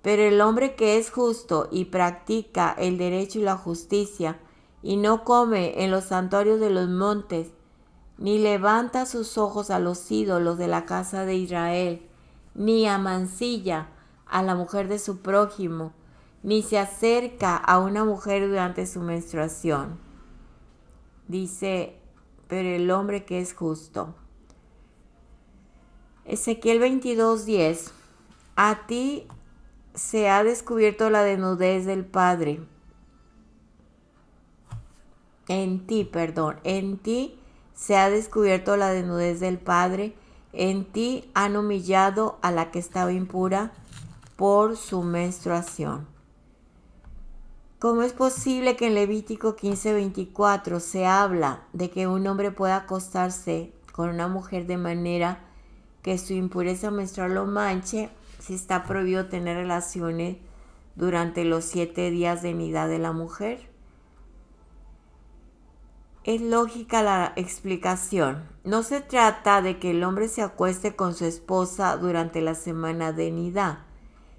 pero el hombre que es justo y practica el derecho y la justicia, y no come en los santuarios de los montes, ni levanta sus ojos a los ídolos de la casa de Israel, ni amancilla a la mujer de su prójimo, ni se acerca a una mujer durante su menstruación. Dice, pero el hombre que es justo. Ezequiel 22:10. A ti se ha descubierto la desnudez del Padre. En ti se ha descubierto la desnudez del Padre. En ti han humillado a la que estaba impura por su menstruación. ¿Cómo es posible que en Levítico 15:24 se habla de que un hombre pueda acostarse con una mujer de manera que su impureza menstrual lo manche, si está prohibido tener relaciones durante los 7 días de nidá de la mujer? Es lógica la explicación. No se trata de que el hombre se acueste con su esposa durante la semana de nidá,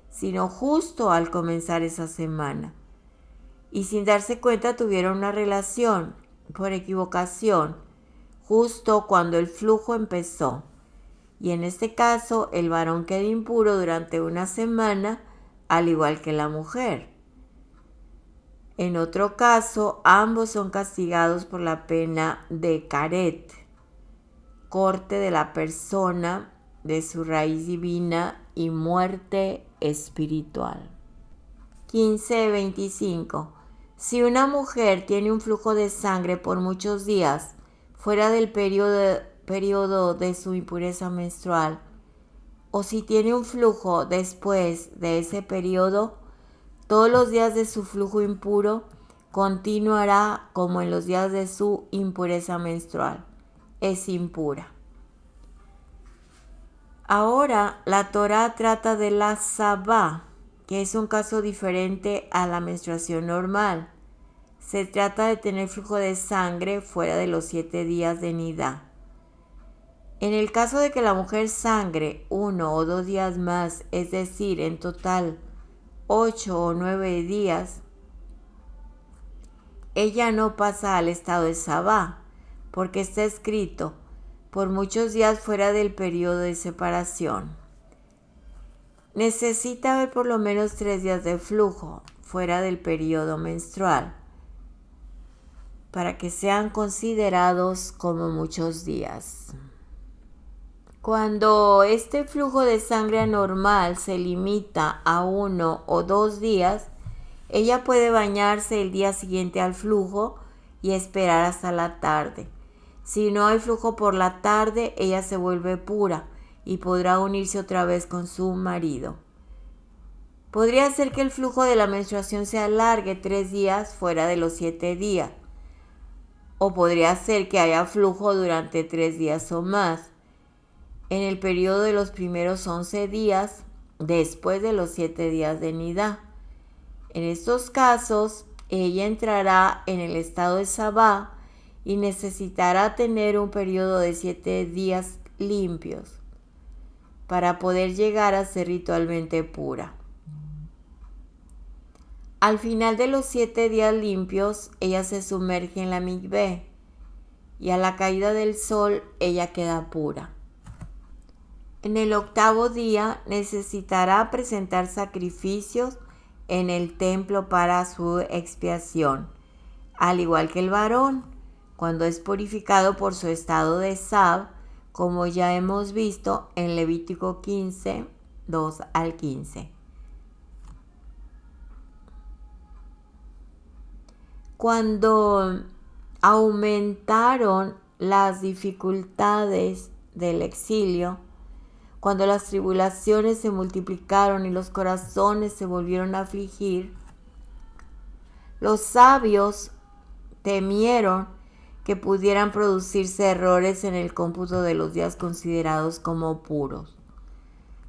sino justo al comenzar esa semana. Y sin darse cuenta tuvieron una relación, por equivocación, justo cuando el flujo empezó. Y en este caso, el varón queda impuro durante una semana, al igual que la mujer. En otro caso, ambos son castigados por la pena de caret, corte de la persona de su raíz divina y muerte espiritual. 15:25. Si una mujer tiene un flujo de sangre por muchos días, fuera del periodo de su impureza menstrual, o si tiene un flujo después de ese periodo, todos los días de su flujo impuro continuará como en los días de su impureza menstrual. Es impura. Ahora la Torá trata de la sabá, que es un caso diferente a la menstruación normal. Se trata de tener flujo de sangre fuera de los 7 días de nidá. En el caso de que la mujer sangre 1 o 2 días más, es decir, en total 8 o 9 días, ella no pasa al estado de sabá, porque está escrito: por muchos días fuera del periodo de separación. Necesita haber por lo menos 3 días de flujo fuera del periodo menstrual para que sean considerados como muchos días. Cuando este flujo de sangre anormal se limita a 1 o 2 días, ella puede bañarse el día siguiente al flujo y esperar hasta la tarde. Si no hay flujo por la tarde, ella se vuelve pura y podrá unirse otra vez con su marido. Podría ser que el flujo de la menstruación se alargue 3 días fuera de los 7 días. O podría ser que haya flujo durante 3 días o más, en el periodo de los primeros 11 días después de los 7 días de nidá. En estos casos, ella entrará en el estado de sabá y necesitará tener un periodo de 7 días limpios para poder llegar a ser ritualmente pura. Al final de los 7 días limpios, ella se sumerge en la mikvé y a la caída del sol ella queda pura. En el 8º día necesitará presentar sacrificios en el templo para su expiación, al igual que el varón, cuando es purificado por su estado de sab, como ya hemos visto en Levítico 15, 2 al 15. Cuando aumentaron las dificultades del exilio, cuando las tribulaciones se multiplicaron y los corazones se volvieron a afligir, los sabios temieron que pudieran producirse errores en el cómputo de los días considerados como puros,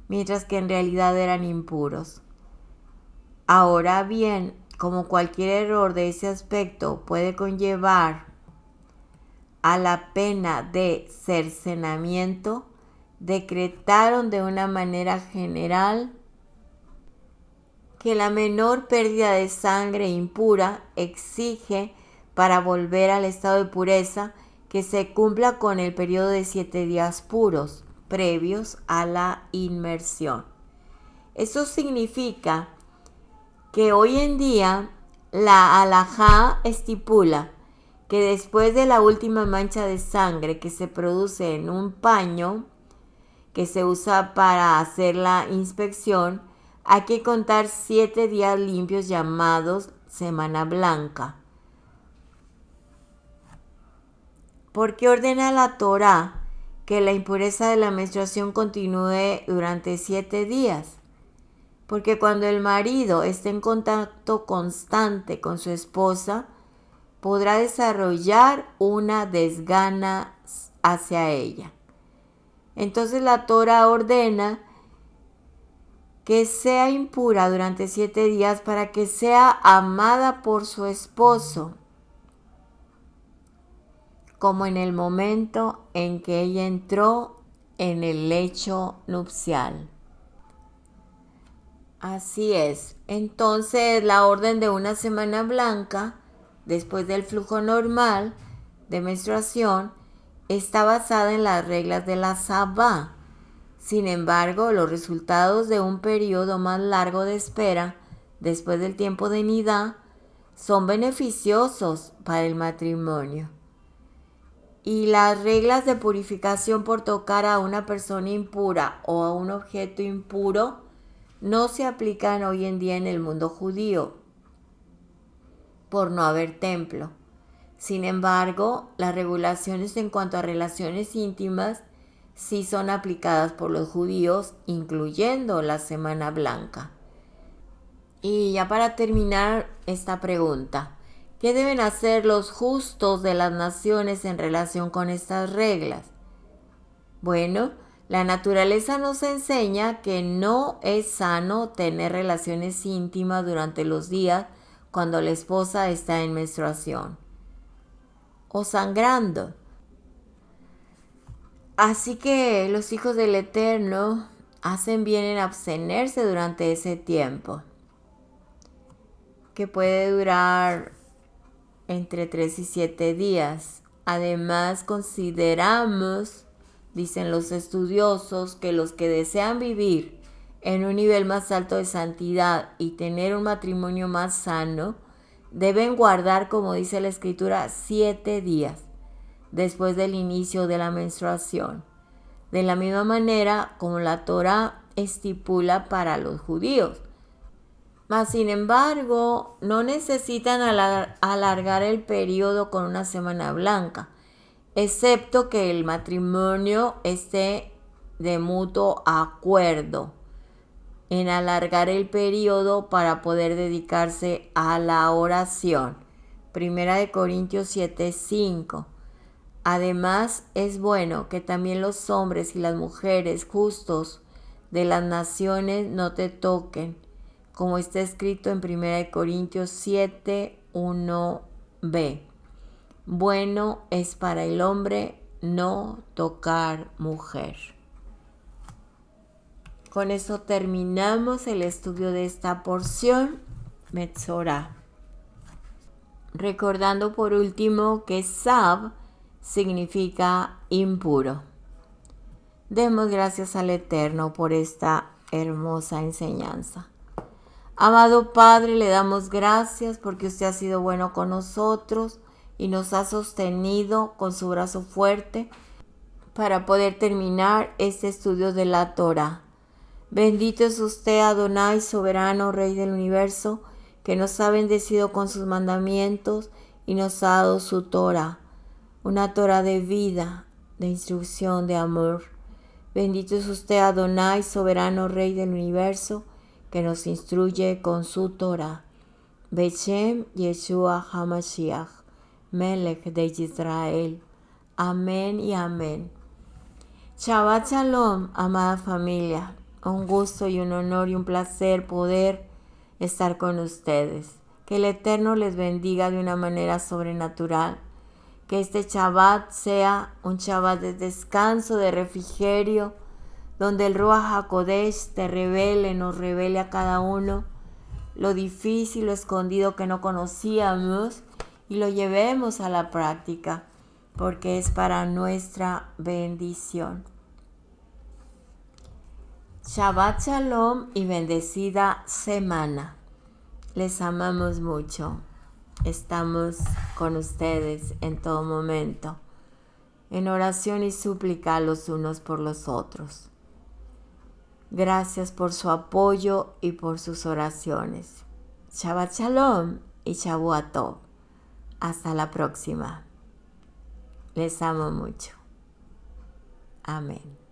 mientras que en realidad eran impuros. Ahora bien, como cualquier error de ese aspecto puede conllevar a la pena de cercenamiento, decretaron de una manera general que la menor pérdida de sangre impura exige para volver al estado de pureza que se cumpla con el periodo de 7 días puros previos a la inmersión. Eso significa que hoy en día la halajá estipula que después de la última mancha de sangre que se produce en un paño que se usa para hacer la inspección, hay que contar 7 días limpios llamados Semana Blanca. ¿Por qué ordena la Torá que la impureza de la menstruación continúe durante 7 días? Porque cuando el marido esté en contacto constante con su esposa, podrá desarrollar una desgana hacia ella. Entonces la Torá ordena que sea impura durante 7 días para que sea amada por su esposo, como en el momento en que ella entró en el lecho nupcial. Así es. Entonces la orden de una semana blanca, después del flujo normal de menstruación, está basada en las reglas de la sabá. Sin embargo, los resultados de un periodo más largo de espera después del tiempo de nidá son beneficiosos para el matrimonio. Y las reglas de purificación por tocar a una persona impura o a un objeto impuro no se aplican hoy en día en el mundo judío por no haber templo. Sin embargo, las regulaciones en cuanto a relaciones íntimas sí son aplicadas por los judíos, incluyendo la Semana Blanca. Y ya para terminar esta pregunta, ¿qué deben hacer los justos de las naciones en relación con estas reglas? Bueno, la naturaleza nos enseña que no es sano tener relaciones íntimas durante los días cuando la esposa está en menstruación o sangrando. Así que los hijos del Eterno hacen bien en abstenerse durante ese tiempo, que puede durar entre 3 y 7 días. Además, consideramos Dicen los estudiosos que los que desean vivir en un nivel más alto de santidad y tener un matrimonio más sano, deben guardar, como dice la Escritura, 7 días después del inicio de la menstruación, de la misma manera como la Torá estipula para los judíos. Mas, sin embargo, no necesitan alargar el periodo con una semana blanca, excepto que el matrimonio esté de mutuo acuerdo en alargar el periodo para poder dedicarse a la oración. Primera de Corintios 7:5. Además, es bueno que también los hombres y las mujeres justos de las naciones no te toquen, como está escrito en 1 Corintios 7, 1b. Bueno es para el hombre no tocar mujer. Con eso terminamos el estudio de esta porción, Metzorá. Recordando por último que Sab significa impuro. Demos gracias al Eterno por esta hermosa enseñanza. Amado Padre, le damos gracias porque usted ha sido bueno con nosotros y nos ha sostenido con su brazo fuerte para poder terminar este estudio de la Torá. Bendito es usted, Adonai, soberano, Rey del universo, que nos ha bendecido con sus mandamientos y nos ha dado su Torá, una Torá de vida, de instrucción, de amor. Bendito es usted, Adonai, soberano, Rey del universo, que nos instruye con su Torá. Beshem Yeshua HaMashiach, Melech de Israel. Amén y amén. Shabbat Shalom, amada familia. Un gusto y un honor y un placer poder estar con ustedes. Que el Eterno les bendiga de una manera sobrenatural. Que este Shabbat sea un Shabbat de descanso, de refrigerio, donde el Ruach HaKodesh nos revele a cada uno lo difícil, lo escondido que no conocíamos y lo llevemos a la práctica, porque es para nuestra bendición. Shabbat Shalom y bendecida semana. Les amamos mucho. Estamos con ustedes en todo momento, en oración y súplica los unos por los otros. Gracias por su apoyo y por sus oraciones. Shabbat Shalom y Shavua Tov. Hasta la próxima. Les amo mucho. Amén.